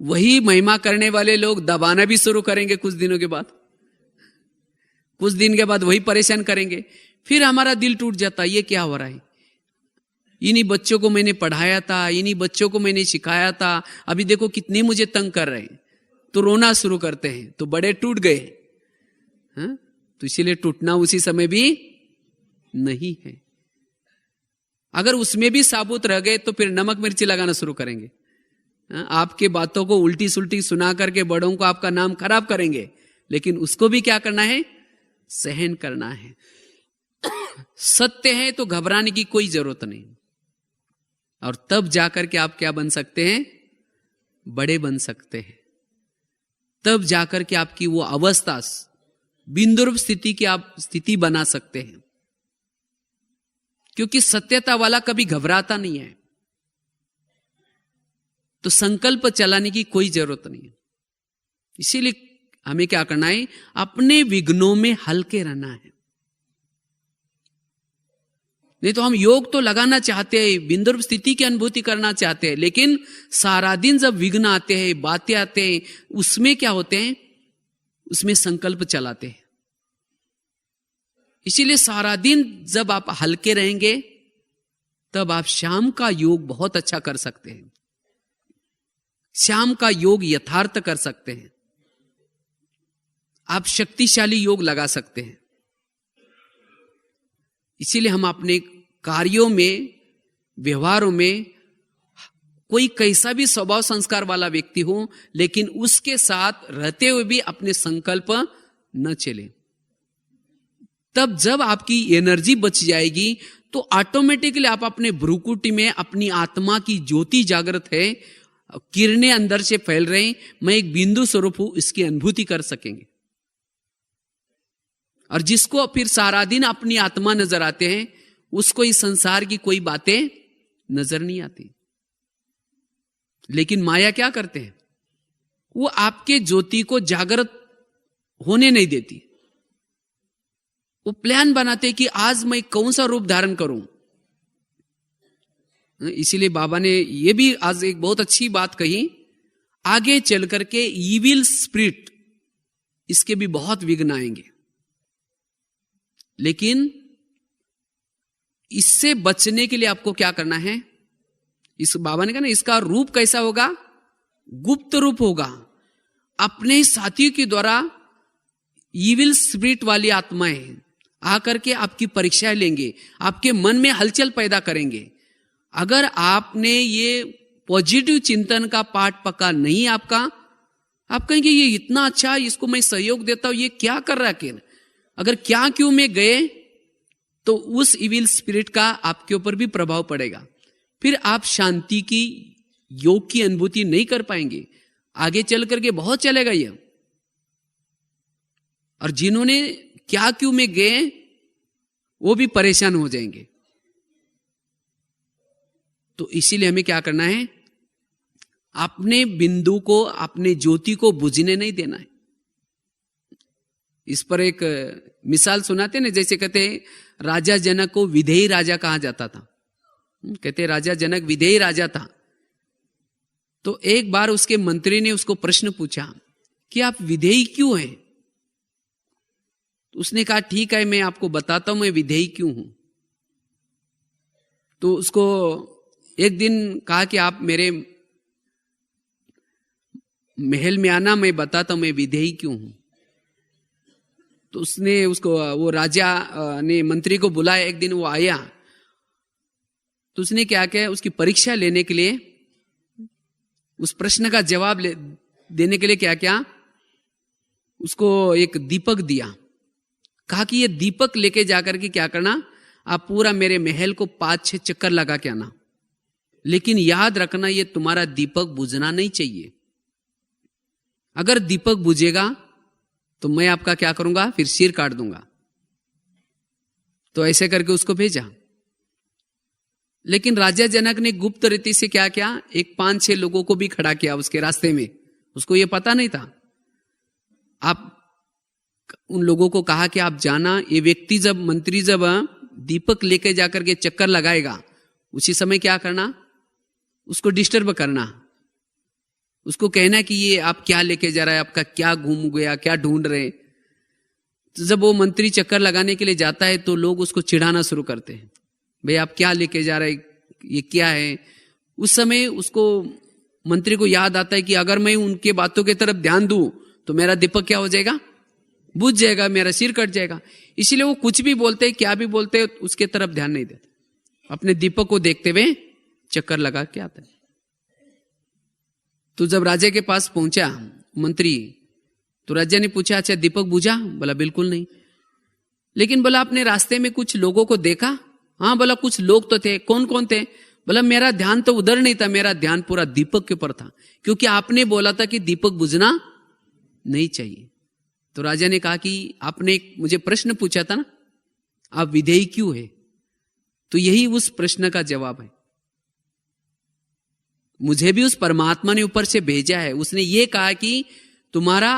वही महिमा करने वाले लोग दबाना भी शुरू करेंगे कुछ दिनों के बाद। कुछ दिन के बाद वही परेशान करेंगे। फिर हमारा दिल टूट जाता है, ये क्या हो रहा है? इन्हीं बच्चों को मैंने पढ़ाया था, इन्हीं बच्चों को मैंने सिखाया था, अभी देखो कितने मुझे तंग कर रहे हैं। तो रोना शुरू करते हैं, तो बड़े टूट गए। तो इसीलिए टूटना उसी समय भी नहीं है। अगर उसमें भी साबुत रह गए तो फिर नमक मिर्ची लगाना शुरू करेंगे। आपके बातों को उल्टी सुल्टी सुना करके बड़ों को आपका नाम खराब करेंगे, लेकिन उसको भी क्या करना है? सहन करना है। सत्य है तो घबराने की कोई जरूरत नहीं। और तब जाकर के आप क्या बन सकते हैं? बड़े बन सकते हैं। तब जाकर के आपकी वो अवस्था बिंदु रूप स्थिति की आप स्थिति बना सकते हैं, क्योंकि सत्यता वाला कभी घबराता नहीं है। तो संकल्प चलाने की कोई जरूरत नहीं है। इसीलिए हमें क्या करना है, अपने विघ्नों में हल्के रहना है। नहीं तो हम योग तो लगाना चाहते हैं, बिंदु रूप स्थिति की अनुभूति करना चाहते हैं, लेकिन सारा दिन जब विघ्न आते हैं, बातें आते हैं, उसमें क्या होते हैं, उसमें संकल्प चलाते हैं। इसीलिए सारा दिन जब आप हल्के रहेंगे तब आप शाम का योग बहुत अच्छा कर सकते हैं, शाम का योग यथार्थ कर सकते हैं, आप शक्तिशाली योग लगा सकते हैं। इसीलिए हम अपने कार्यों में, व्यवहारों में, कोई कैसा भी स्वभाव संस्कार वाला व्यक्ति हो, लेकिन उसके साथ रहते हुए भी अपने संकल्प न चले। तब जब आपकी एनर्जी बच जाएगी तो ऑटोमेटिकली आप अपने भ्रूकुटी में अपनी आत्मा की ज्योति जागृत है, किरणें अंदर से फैल रहे, मैं एक बिंदु स्वरूप हूं, इसकी अनुभूति कर सकेंगे। और जिसको फिर सारा दिन अपनी आत्मा नजर आते हैं, उसको इस संसार की कोई बातें नजर नहीं आती। लेकिन माया क्या करते हैं, वो आपके ज्योति को जागृत होने नहीं देती। वो प्लान बनाते कि आज मैं कौन सा रूप धारण करूं। इसीलिए बाबा ने ये भी आज एक बहुत अच्छी बात कही, आगे चल करके ईविल स्पिरिट, इसके भी बहुत विघ्न आएंगे, लेकिन इससे बचने के लिए आपको क्या करना है, इस बाबा ने कहा ना, इसका रूप कैसा होगा, गुप्त रूप होगा। अपने साथियों के द्वारा ईविल स्पिरिट वाली आत्माएं आकर के आपकी परीक्षाएं लेंगे, आपके मन में हलचल पैदा करेंगे। अगर आपने ये पॉजिटिव चिंतन का पाठ पका नहीं आपका, आप कहेंगे ये इतना अच्छा, इसको मैं सहयोग देता हूं, ये क्या कर रहा है। अगर क्या क्यों में गए तो उस इविल स्पिरिट का आपके ऊपर भी प्रभाव पड़ेगा। फिर आप शांति की, योग की अनुभूति नहीं कर पाएंगे। आगे चल करके बहुत चलेगा ये। और जिन्होंने क्या क्यों में गए वो भी परेशान हो जाएंगे। तो इसीलिए हमें क्या करना है, अपने बिंदु को, अपने ज्योति को बुझने नहीं देना है। इस पर एक मिसाल सुनाते ना, जैसे कहते हैं राजा जनक को विधेयी राजा कहा जाता था। कहते राजा जनक विधेयी राजा था। तो एक बार उसके मंत्री ने उसको प्रश्न पूछा कि आप विधेयी क्यों हैं। उसने कहा ठीक है, मैं आपको बताता हूं मैं विधेयी क्यों हूं। तो उसको एक दिन कहा कि आप मेरे महल में आना, मैं बताता हूं मैं विधेयी क्यों हूं। तो उसने उसको, वो राजा ने मंत्री को बुलाया। एक दिन वो आया तो उसने क्या किया, उसकी परीक्षा लेने के लिए, उस प्रश्न का जवाब देने के लिए क्या किया, उसको एक दीपक दिया। कहा कि ये दीपक लेके जाकर के क्या करना, आप पूरा मेरे महल को 5-6 चक्कर लगा के आना, लेकिन याद रखना ये तुम्हारा दीपक बुझना नहीं चाहिए। अगर दीपक बुझेगा तो मैं आपका क्या करूंगा, फिर सिर काट दूंगा। तो ऐसे करके उसको भेजा। लेकिन राजा जनक ने गुप्त रीति से क्या किया, एक 5-6 लोगों को भी खड़ा किया उसके रास्ते में। उसको ये पता नहीं था। आप उन लोगों को कहा कि आप जाना, ये व्यक्ति जब, मंत्री जब दीपक लेके जाकर के चक्कर लगाएगा, उसी समय क्या करना, उसको डिस्टर्ब करना। उसको कहना कि ये आप क्या लेके जा रहा है, आपका क्या घूम गया, क्या ढूंढ रहे। तो जब वो मंत्री चक्कर लगाने के लिए जाता है तो लोग उसको चिढ़ाना शुरू करते हैं, भाई आप क्या लेके जा रहे, ये क्या है। उस समय उसको, मंत्री को याद आता है कि अगर मैं उनके बातों की तरफ ध्यान दूं तो मेरा दीपक क्या हो जाएगा, बुझ जाएगा, मेरा सिर कट जाएगा। इसीलिए वो कुछ भी बोलते, क्या भी बोलते, उसके तरफ ध्यान नहीं देते, अपने दीपक को देखते हुए चक्कर लगा के आता है। तो जब राजा के पास पहुंचा मंत्री, तो राजा ने पूछा अच्छा दीपक बुझा? बोला बिल्कुल नहीं। लेकिन बोला आपने रास्ते में कुछ लोगों को देखा? हाँ। बोला कुछ लोग तो थे। कौन कौन थे? बोला मेरा ध्यान तो उधर नहीं था, मेरा ध्यान पूरा दीपक के ऊपर था, क्योंकि आपने बोला था कि दीपक बुझना नहीं चाहिए। तो राजा ने कहा कि आपने एक मुझे प्रश्न पूछा था ना, आप विधेयी क्यों है? तो यही उस प्रश्न का जवाब है। मुझे भी उस परमात्मा ने ऊपर से भेजा है। उसने ये कहा कि तुम्हारा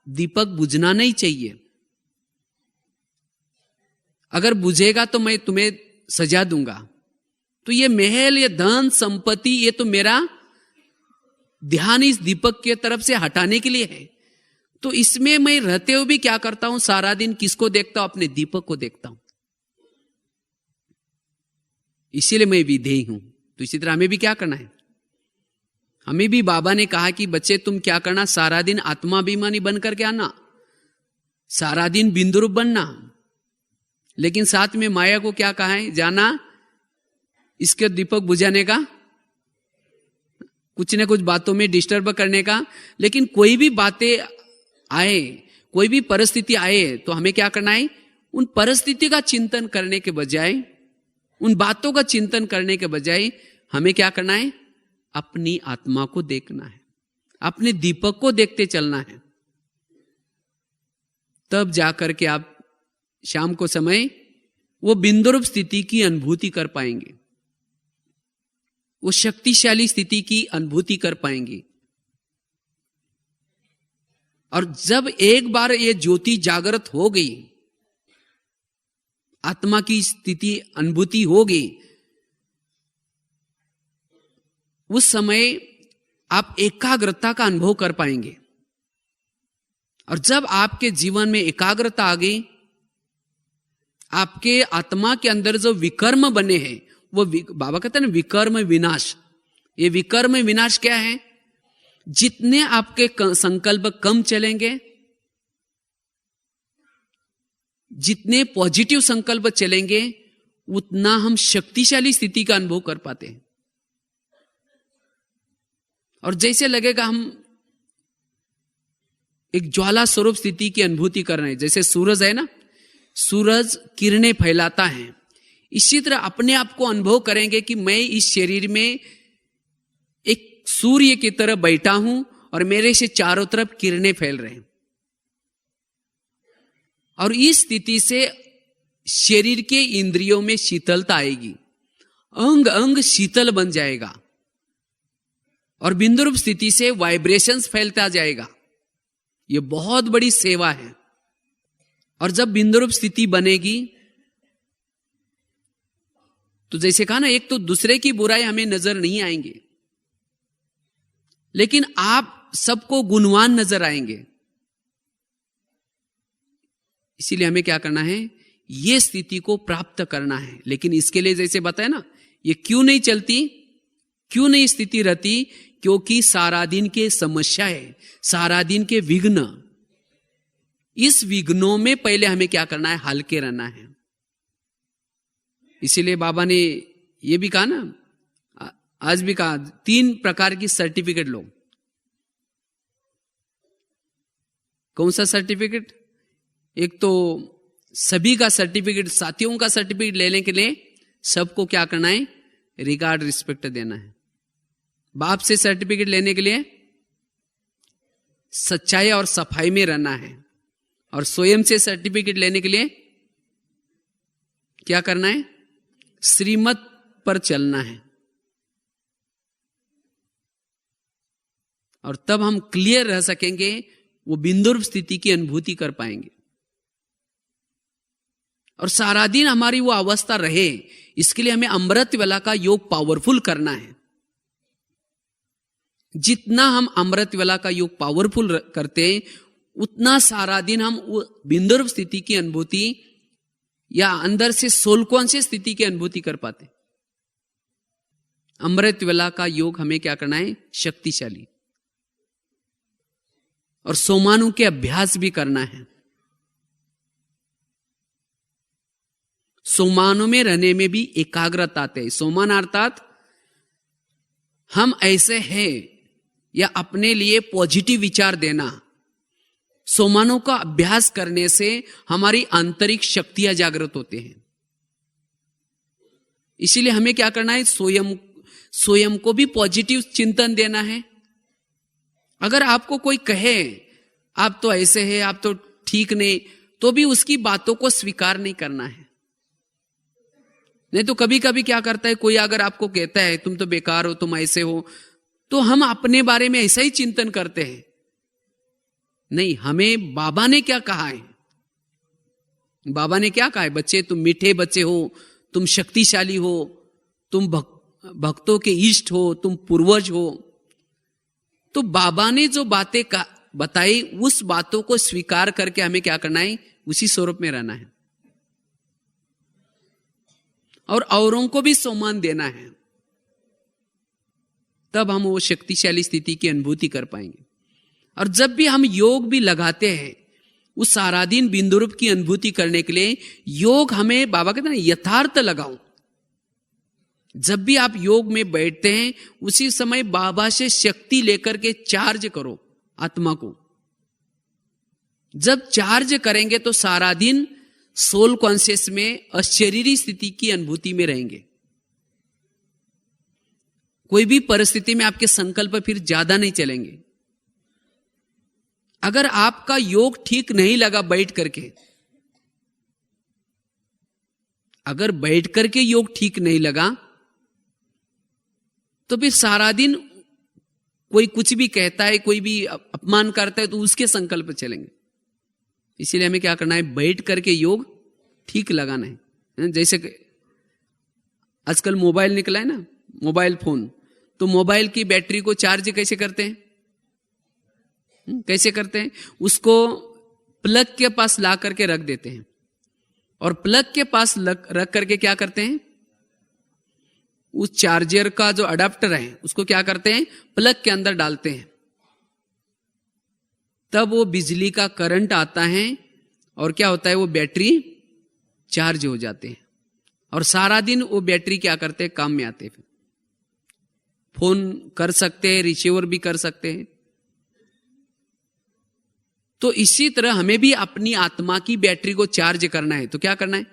दीपक बुझना नहीं चाहिए, अगर बुझेगा तो मैं तुम्हें सजा दूंगा। तो ये महल, ये धन संपत्ति, ये तो मेरा ध्यान इस दीपक की तरफ से हटाने के लिए है। तो इसमें मैं रहते हुए भी क्या करता हूं, सारा दिन किसको देखता हूं? अपने दीपक को देखता हूं। इसीलिए मैं विधेय हूं। तो इसी तरह हमें भी क्या करना है? हमें भी बाबा ने कहा कि बच्चे तुम क्या करना, सारा दिन आत्माभिमानी बन करके आना, सारा दिन बिंदु रूप बनना। लेकिन साथ में माया को क्या कहा है? जाना इसके दीपक बुझाने का, कुछ ना कुछ बातों में डिस्टर्ब करने का। लेकिन कोई भी बातें आए, कोई भी परिस्थिति आए, तो हमें क्या करना है? उन परिस्थिति का चिंतन करने के बजाय, उन बातों का चिंतन करने के बजाय हमें क्या करना है? अपनी आत्मा को देखना है, अपने दीपक को देखते चलना है। तब जाकर के आप शाम को समय वो बिंदुरूप स्थिति की अनुभूति कर पाएंगे, वो शक्तिशाली स्थिति की अनुभूति कर पाएंगे। और जब एक बार ये ज्योति जागृत हो गई, आत्मा की स्थिति अनुभूति हो गई, उस समय आप एकाग्रता का अनुभव कर पाएंगे। और जब आपके जीवन में एकाग्रता आ गई, आपके आत्मा के अंदर जो विकर्म बने हैं, वो बाबा कहते हैं ना, विकर्म विनाश। ये विकर्म विनाश क्या है? जितने आपके संकल्प कम चलेंगे, जितने पॉजिटिव संकल्प चलेंगे, उतना हम शक्तिशाली स्थिति का अनुभव कर पाते हैं। और जैसे लगेगा हम एक ज्वाला स्वरूप स्थिति की अनुभूति कर रहे हैं। जैसे सूरज है ना, सूरज किरणें फैलाता है, इसी तरह अपने आप को अनुभव करेंगे कि मैं इस शरीर में एक सूर्य की तरह बैठा हूं और मेरे से चारों तरफ किरणें फैल रहे हैं। और इस स्थिति से शरीर के इंद्रियों में शीतलता आएगी, अंग अंग शीतल बन जाएगा, और बिंदुरूप स्थिति से वाइब्रेशंस फैलता जाएगा। यह बहुत बड़ी सेवा है। और जब बिंदुरूप स्थिति बनेगी, तो जैसे कहा ना, एक तो दूसरे की बुराई हमें नजर नहीं आएंगे, लेकिन आप सबको गुणवान नजर आएंगे। इसीलिए हमें क्या करना है? ये स्थिति को प्राप्त करना है। लेकिन इसके लिए जैसे बताया ना, ये क्यों नहीं चलती, क्यों नहीं स्थिति रहती? क्योंकि सारा दिन के समस्या है, सारा दिन के विघ्न। इस विघ्नों में पहले हमें क्या करना है? हल्के रहना है। इसीलिए बाबा ने ये भी कहा ना, आज भी कहा, 3 प्रकार की सर्टिफिकेट लो। कौन सा सर्टिफिकेट? एक तो सभी का सर्टिफिकेट, साथियों का सर्टिफिकेट लेने के लिए सबको क्या करना है? रिगार्ड, रिस्पेक्ट देना है। बाप से सर्टिफिकेट लेने के लिए सच्चाई और सफाई में रहना है। और स्वयं से सर्टिफिकेट लेने के लिए क्या करना है? श्रीमत पर चलना है। और तब हम क्लियर रह सकेंगे, वो बिंदुरूप स्थिति की अनुभूति कर पाएंगे। और सारा दिन हमारी वो अवस्था रहे, इसके लिए हमें अमृत वेला का योग पावरफुल करना है। जितना हम अमृत वेला का योग पावरफुल करते हैं, उतना सारा दिन हम वो बिंदुरूप स्थिति की अनुभूति या अंदर से सोल कॉन्शियस स्थिति की अनुभूति कर पाते। अमृत वेला का योग हमें क्या करना है? शक्तिशाली। और सोमानु के अभ्यास भी करना है। सोमानु में रहने में भी एकाग्रता आते है। सोमान अर्थात हम ऐसे हैं, या अपने लिए पॉजिटिव विचार देना। सोमानों का अभ्यास करने से हमारी आंतरिक शक्तियां जागृत होते हैं। इसीलिए हमें क्या करना है? स्वयं को भी पॉजिटिव चिंतन देना है। अगर आपको कोई कहे आप तो ऐसे हैं, आप तो ठीक नहीं, तो भी उसकी बातों को स्वीकार नहीं करना है। नहीं तो कभी कभी क्या करता है, कोई अगर आपको कहता है तुम तो बेकार हो, तुम ऐसे हो, तो हम अपने बारे में ऐसा ही चिंतन करते हैं। नहीं, हमें बाबा ने क्या कहा है, बाबा ने क्या कहा है, बच्चे तुम मीठे बच्चे हो, तुम शक्तिशाली हो, तुम भक्तों के इष्ट हो, तुम पूर्वज हो। तो बाबा ने जो बातें बताई, उस बातों को स्वीकार करके हमें क्या करना है, उसी स्वरूप में रहना है और औरों को भी सम्मान देना है। तब हम वो शक्तिशाली स्थिति की अनुभूति कर पाएंगे। और जब भी हम योग भी लगाते हैं, उस सारा दिन बिंदु रूप की अनुभूति करने के लिए योग हमें, बाबा कहते हैं यथार्थ लगाओ। जब भी आप योग में बैठते हैं, उसी समय बाबा से शक्ति लेकर के चार्ज करो आत्मा को। जब चार्ज करेंगे तो सारा दिन सोल कॉन्शियस में अशरीरी स्थिति की अनुभूति में रहेंगे। कोई भी परिस्थिति में आपके संकल्प फिर ज्यादा नहीं चलेंगे। अगर आपका योग ठीक नहीं लगा बैठ करके, अगर बैठ करके योग ठीक नहीं लगा, तो फिर सारा दिन कोई कुछ भी कहता है, कोई भी अपमान करता है, तो उसके संकल्प चलेंगे। इसीलिए हमें क्या करना है, बैठ करके योग ठीक लगाना है। जैसे आजकल मोबाइल निकला है ना, मोबाइल फोन, तो मोबाइल की बैटरी को चार्ज कैसे करते हैं, कैसे करते हैं, उसको प्लग के पास ला करके रख देते हैं, और प्लग के पास रख करके क्या करते हैं, उस चार्जर का जो अडाप्टर है उसको क्या करते हैं, प्लग के अंदर डालते हैं। तब वो बिजली का करंट आता है और क्या होता है, वो बैटरी चार्ज हो जाते हैं और सारा दिन वो बैटरी क्या करते हैं, काम में आते हैं। फोन कर सकते हैं, रिसीवर भी कर सकते हैं। तो इसी तरह हमें भी अपनी आत्मा की बैटरी को चार्ज करना है। तो क्या करना है,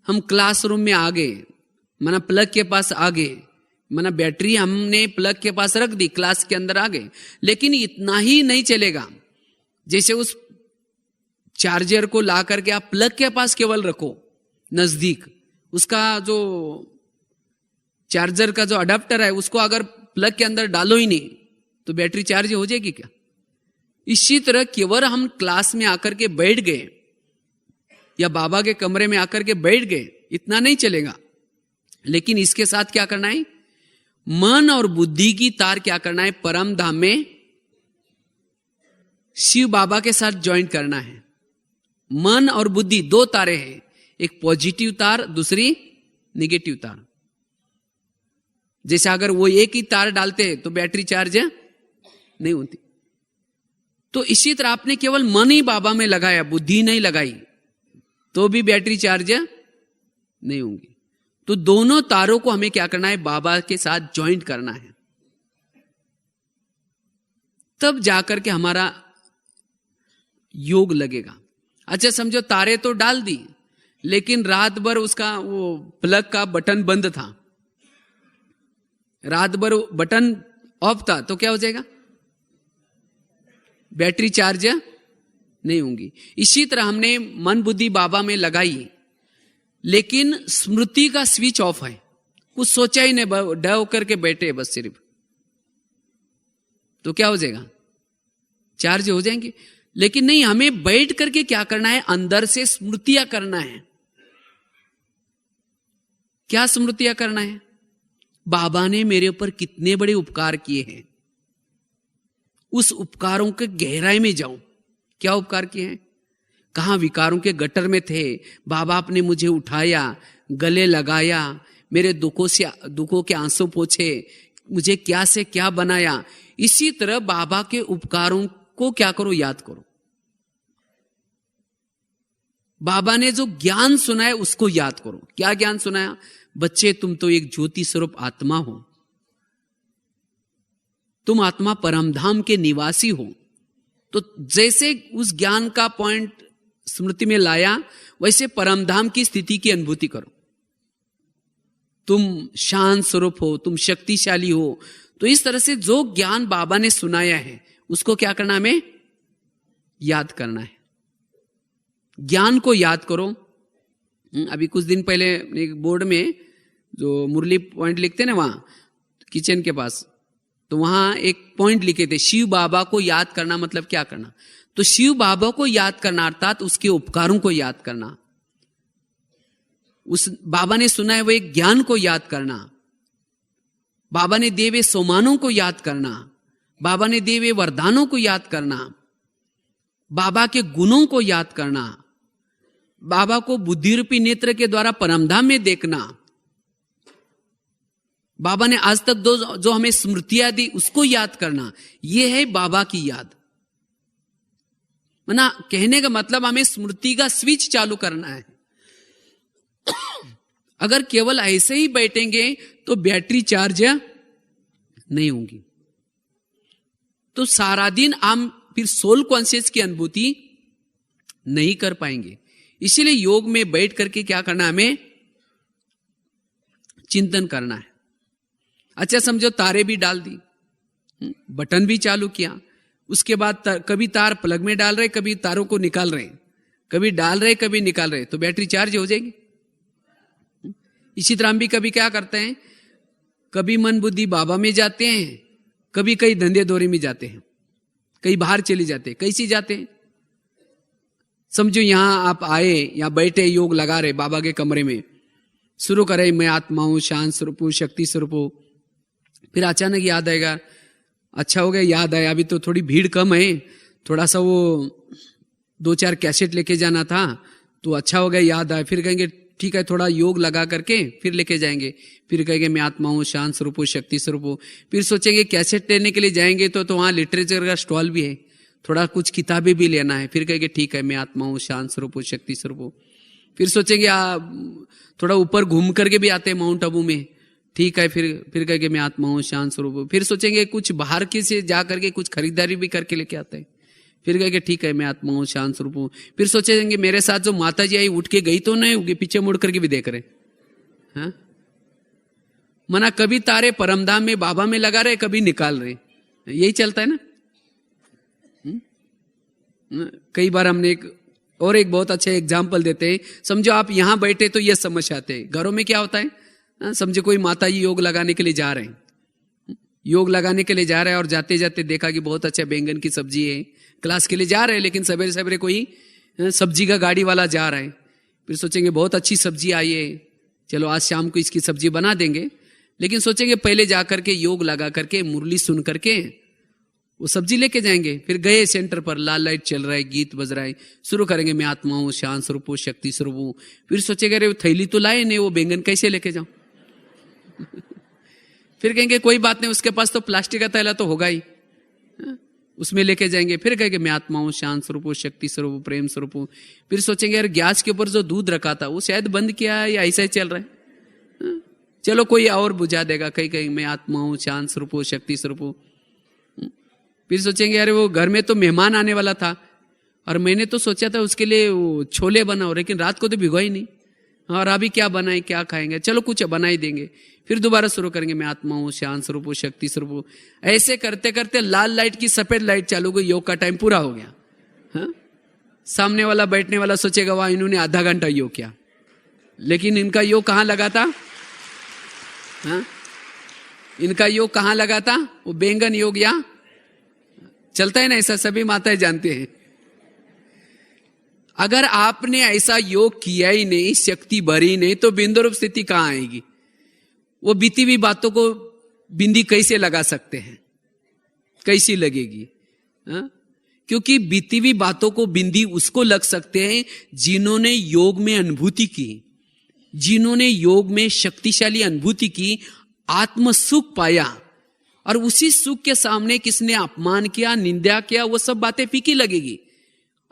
हम क्लासरूम में आ गए, माना प्लग के पास आ गए, माना बैटरी हमने प्लग के पास रख दी, क्लास के अंदर आ गए, लेकिन इतना ही नहीं चलेगा। जैसे उस चार्जर को ला करके आप प्लग के पास केवल रखो नजदीक, उसका जो चार्जर का जो अडाप्टर है उसको अगर प्लग के अंदर डालो ही नहीं, तो बैटरी चार्ज हो जाएगी क्या? इसी तरह केवल हम क्लास में आकर के बैठ गए या बाबा के कमरे में आकर के बैठ गए, इतना नहीं चलेगा। लेकिन इसके साथ क्या करना है, मन और बुद्धि की तार क्या करना है, परम धाम में शिव बाबा के साथ ज्वाइन करना है। मन और बुद्धि दो तारे हैं, एक पॉजिटिव तार, दूसरी निगेटिव तार। जैसे अगर वो एक ही तार डालते हैं तो बैटरी चार्ज नहीं होती। तो इसी तरह आपने केवल मन ही बाबा में लगाया, बुद्धि नहीं लगाई, तो भी बैटरी चार्ज नहीं होंगी। तो दोनों तारों को हमें क्या करना है, बाबा के साथ ज्वाइंट करना है। तब जाकर के हमारा योग लगेगा। अच्छा समझो तारे तो डाल दी, लेकिन रात भर उसका वो प्लग का बटन बंद था, रात भर बटन ऑफ था, तो क्या हो जाएगा, बैटरी चार्ज नहीं होंगी। इसी तरह हमने मन बुद्धि बाबा में लगाई, लेकिन स्मृति का स्विच ऑफ है, कुछ सोचा ही नहीं, डर होकर के बैठे बस सिर्फ, तो क्या हो जाएगा, चार्ज हो जाएंगे। लेकिन नहीं, हमें बैठ करके क्या करना है, अंदर से स्मृतियां करना है। क्या स्मृतियां करना है, बाबा ने मेरे ऊपर कितने बड़े उपकार किए हैं, उस उपकारों के गहराई में जाऊं। क्या उपकार किए हैं, कहां विकारों के गटर में थे, बाबा आपने मुझे उठाया, गले लगाया, मेरे दुखों के आंसू पोंछे, मुझे क्या से क्या बनाया। इसी तरह बाबा के उपकारों को क्या करो, याद करो। बाबा ने जो ज्ञान सुनाया उसको याद करो। क्या ज्ञान सुनाया, बच्चे तुम तो एक ज्योति स्वरूप आत्मा हो, तुम आत्मा परमधाम के निवासी हो। तो जैसे उस ज्ञान का पॉइंट स्मृति में लाया, वैसे परमधाम की स्थिति की अनुभूति करो। तुम शांत स्वरूप हो, तुम शक्तिशाली हो। तो इस तरह से जो ज्ञान बाबा ने सुनाया है उसको क्या करना, हमें याद करना है, ज्ञान को याद करो। अभी कुछ दिन पहले एक बोर्ड में जो मुरली पॉइंट लिखते ना वहां किचन के पास, तो वहां एक पॉइंट लिखे थे, शिव बाबा को याद करना मतलब क्या करना। तो शिव बाबा को याद करना अर्थात उसके उपकारों को याद करना, उस बाबा ने सुना है वो एक ज्ञान को याद करना, बाबा ने दिए हुए सोमानों को याद करना, बाबा ने दिए हुए वरदानों को याद करना, बाबा के गुणों को याद करना, बाबा को बुद्धि रूपी नेत्र के द्वारा परमधाम में देखना, बाबा ने आज तक जो हमें स्मृतियां दी उसको याद करना। यह है बाबा की याद। ना कहने का मतलब हमें स्मृति का स्विच चालू करना है। अगर केवल ऐसे ही बैठेंगे तो बैटरी चार्ज नहीं होगी, तो सारा दिन हम फिर सोल कॉन्शियस की अनुभूति नहीं कर पाएंगे। इसीलिए योग में बैठ करके क्या करना, हमें चिंतन करना है। अच्छा समझो तारे भी डाल दी, बटन भी चालू किया, उसके बाद कभी तार प्लग में डाल रहे, कभी तारों को निकाल रहे, कभी डाल रहे कभी निकाल रहे, तो बैटरी चार्ज हो जाएगी। इसी तरह हम भी कभी क्या करते हैं, कभी मन बुद्धि बाबा में जाते हैं, कभी कई धंधे दौरे में जाते हैं, कहीं बाहर चले जाते हैं। कैसी जाते हैं, समझो यहां आप आए, यहां बैठे योग लगा रहे बाबा के कमरे में, शुरू करे मैं आत्मा हूं, शांत स्वरूप हूं, शक्ति स्वरूप हूं, फिर अचानक याद आएगा, अच्छा हो गया याद आया, अभी तो थोड़ी भीड़ कम है, थोड़ा सा वो 2-4 कैसेट लेके जाना था, तो अच्छा हो गया याद आया। फिर कहेंगे ठीक है थोड़ा योग लगा करके फिर लेके जाएंगे, फिर कहेंगे मैं आत्मा हूं, शांत स्वरूप हूं, शक्ति स्वरूप हूं। फिर सोचेंगे कैसेट लेने के लिए जाएंगे तो वहां लिटरेचर का स्टॉल भी है, थोड़ा कुछ किताबें भी लेना है, फिर कहेंगे ठीक है मैं आत्मा हूं, शांत स्वरूप हूं, शक्ति स्वरूप हूं। फिर सोचेंगे थोड़ा ऊपर घूम करके भी आते हैं माउंट आबू में, ठीक है फिर कहेंगे मैं आत्मा हूं, शांत स्वरूप हूं। फिर सोचेंगे कुछ बाहर के से जा करके कुछ खरीदारी भी करके लेके आते हैं, फिर कहेंगे ठीक है मैं आत्मा हूं, शांत स्वरूप हूं। फिर सोचेंगे मेरे साथ जो माता जी आई उठ के गई तो नहीं होगी, पीछे मुड़ करके भी देख रहे हैं। मना कभी तारे परमधाम में बाबा में लगा रहे, कभी निकाल रहे, यही चलता है ना। कई बार हमने एक बहुत अच्छा एग्जाम्पल देते हैं। समझो आप यहां बैठे तो ये समझ आते हैं, घरों में क्या होता है, समझो कोई माता जी योग लगाने के लिए जा रहे हैं, योग लगाने के लिए जा रहे हैं और जाते जाते देखा कि बहुत अच्छा बैंगन की सब्जी है, क्लास के लिए जा रहे हैं, लेकिन सवेरे सवेरे कोई सब्जी का गाड़ी वाला जा रहा है। फिर सोचेंगे बहुत अच्छी सब्जी आई है, चलो आज शाम को इसकी सब्जी बना देंगे, लेकिन सोचेंगे पहले जा करके योग लगा करके मुरली सुन करके वो सब्जी लेके जाएंगे। फिर गए सेंटर पर, लाल लाइट चल रहा है, गीत बज रहा है, शुरू करेंगे मैं आत्मा हूं, शांत स्वरूप हूं, शक्ति स्वरूप हूं। फिर सोचेंगे अरे थैली तो लाए नहीं, वो बैंगन कैसे लेके जाऊं। फिर कहेंगे कोई बात नहीं, उसके पास तो प्लास्टिक का थैला तो होगा ही, उसमें लेके जाएंगे। फिर कहेंगे मैं आत्मा हूं, शांत स्वरूप हूं, शक्ति स्वरूप हूं, प्रेम स्वरूप हूं। फिर सोचेंगे यार गैस के ऊपर जो दूध रखा था वो शायद बंद किया है या ऐसा ही चल रहा है, चलो कोई और बुझा देगा। कहीं मैं आत्मा हूं, शांत स्वरूप हूं, शक्ति स्वरूप हूं। फिर सोचेंगे अरे वो घर में तो मेहमान आने वाला था और मैंने तो सोचा था उसके लिए वो छोले बनाओ, लेकिन रात को तो भिगो ही नहीं, और अभी क्या बनाए, क्या खाएंगे, चलो कुछ बना ही देंगे। फिर दोबारा शुरू करेंगे मैं आत्मा हूं, शांत स्वरूप हूं, शक्ति स्वरूप हूं। ऐसे करते करते लाल लाइट की सफेद लाइट चालू हो गई, योग का टाइम पूरा हो गया। सामने वाला बैठने वाला सोचेगा वाह इन्होंने आधा घंटा योग किया, लेकिन इनका योग कहां लगा था, इनका योग कहां लगा था, वो बैंगन योग या चलता है ना, ऐसा सभी माताएं जानते हैं। अगर आपने ऐसा योग किया ही नहीं, शक्ति भरी नहीं, तो बिंदु रूप स्थिति कहां आएगी। वो बीती हुई बातों को बिंदी कैसे लगा सकते हैं, कैसी लगेगी। क्योंकि बीती हुई बातों को बिंदी उसको लग सकते हैं जिन्होंने योग में अनुभूति की, जिन्होंने योग में शक्तिशाली अनुभूति की, आत्म सुख पाया, और उसी सुख के सामने किसने अपमान किया, निंदा किया, वो सब बातें फीकी लगेगी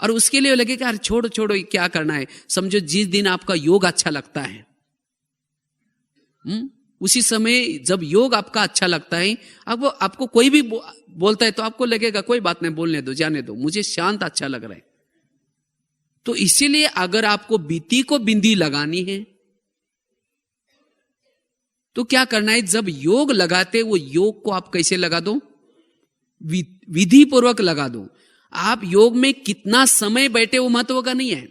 और उसके लिए लगेगा यार छोड़ो छोड़ो क्या करना है। समझो जिस दिन आपका योग अच्छा लगता है, उसी समय जब योग आपका अच्छा लगता है, अब आपको कोई भी बोलता है तो आपको लगेगा कोई बात नहीं, बोलने दो, जाने दो, मुझे शांत अच्छा लग रहा है। तो इसीलिए अगर आपको बीती को बिंदी लगानी है तो क्या करना है, जब योग लगाते वो योग को आप कैसे लगा दो, विधि पूर्वक लगा दो। आप योग में कितना समय बैठे वो महत्व का नहीं है,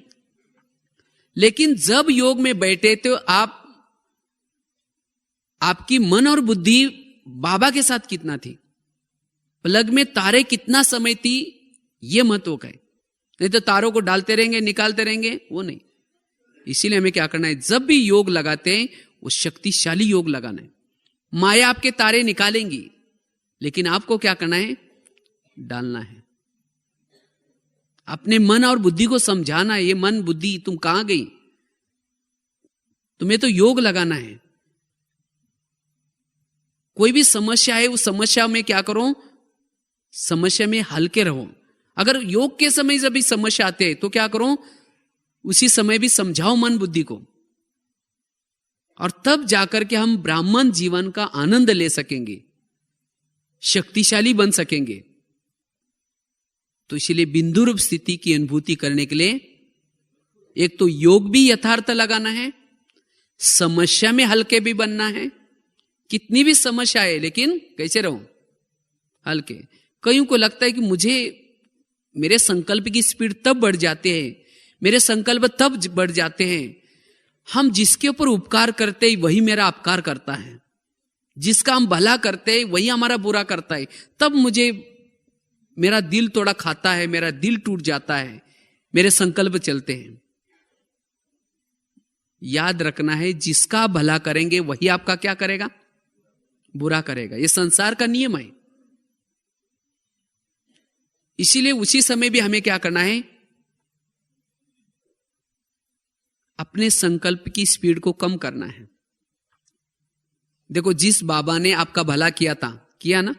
लेकिन जब योग में बैठे तो आपकी मन और बुद्धि बाबा के साथ कितना थी, प्लग में तारे कितना समय थी, ये महत्व का है। नहीं तो तारों को डालते रहेंगे निकालते रहेंगे, वो नहीं। इसीलिए हमें क्या करना है, जब भी योग लगाते हैं वो शक्तिशाली योग लगाना है। माया आपके तारे निकालेंगी, लेकिन आपको क्या करना है, डालना है। अपने मन और बुद्धि को समझाना है, ये मन बुद्धि तुम कहां गई, तुम्हें तो योग लगाना है। कोई भी समस्या है, उस समस्या में क्या करो, समस्या में हल्के रहो। अगर योग के समय जब भी समस्या आते हैं तो क्या करो, उसी समय भी समझाओ मन बुद्धि को, और तब जाकर के हम ब्राह्मण जीवन का आनंद ले सकेंगे, शक्तिशाली बन सकेंगे। तो इसलिए बिंदु रूप स्थिति की अनुभूति करने के लिए एक तो योग भी यथार्थ लगाना है, समस्या में हल्के भी बनना है। कितनी भी समस्या है लेकिन कैसे रहो, हल्के। कईयों को लगता है कि मुझे मेरे संकल्प की स्पीड तब बढ़ जाते हैं, मेरे संकल्प तब बढ़ जाते हैं, हम जिसके ऊपर उपकार करते हैं वही मेरा अपकार करता है, जिसका हम भला करते हैं वही हमारा बुरा करता है, तब मुझे मेरा दिल थोड़ा खाता है, मेरा दिल टूट जाता है, मेरे संकल्प चलते हैं। याद रखना है, जिसका भला करेंगे वही आपका क्या करेगा, बुरा करेगा। ये संसार का नियम है। इसीलिए उसी समय भी हमें क्या करना है, अपने संकल्प की स्पीड को कम करना है। देखो, जिस बाबा ने आपका भला किया था, किया ना,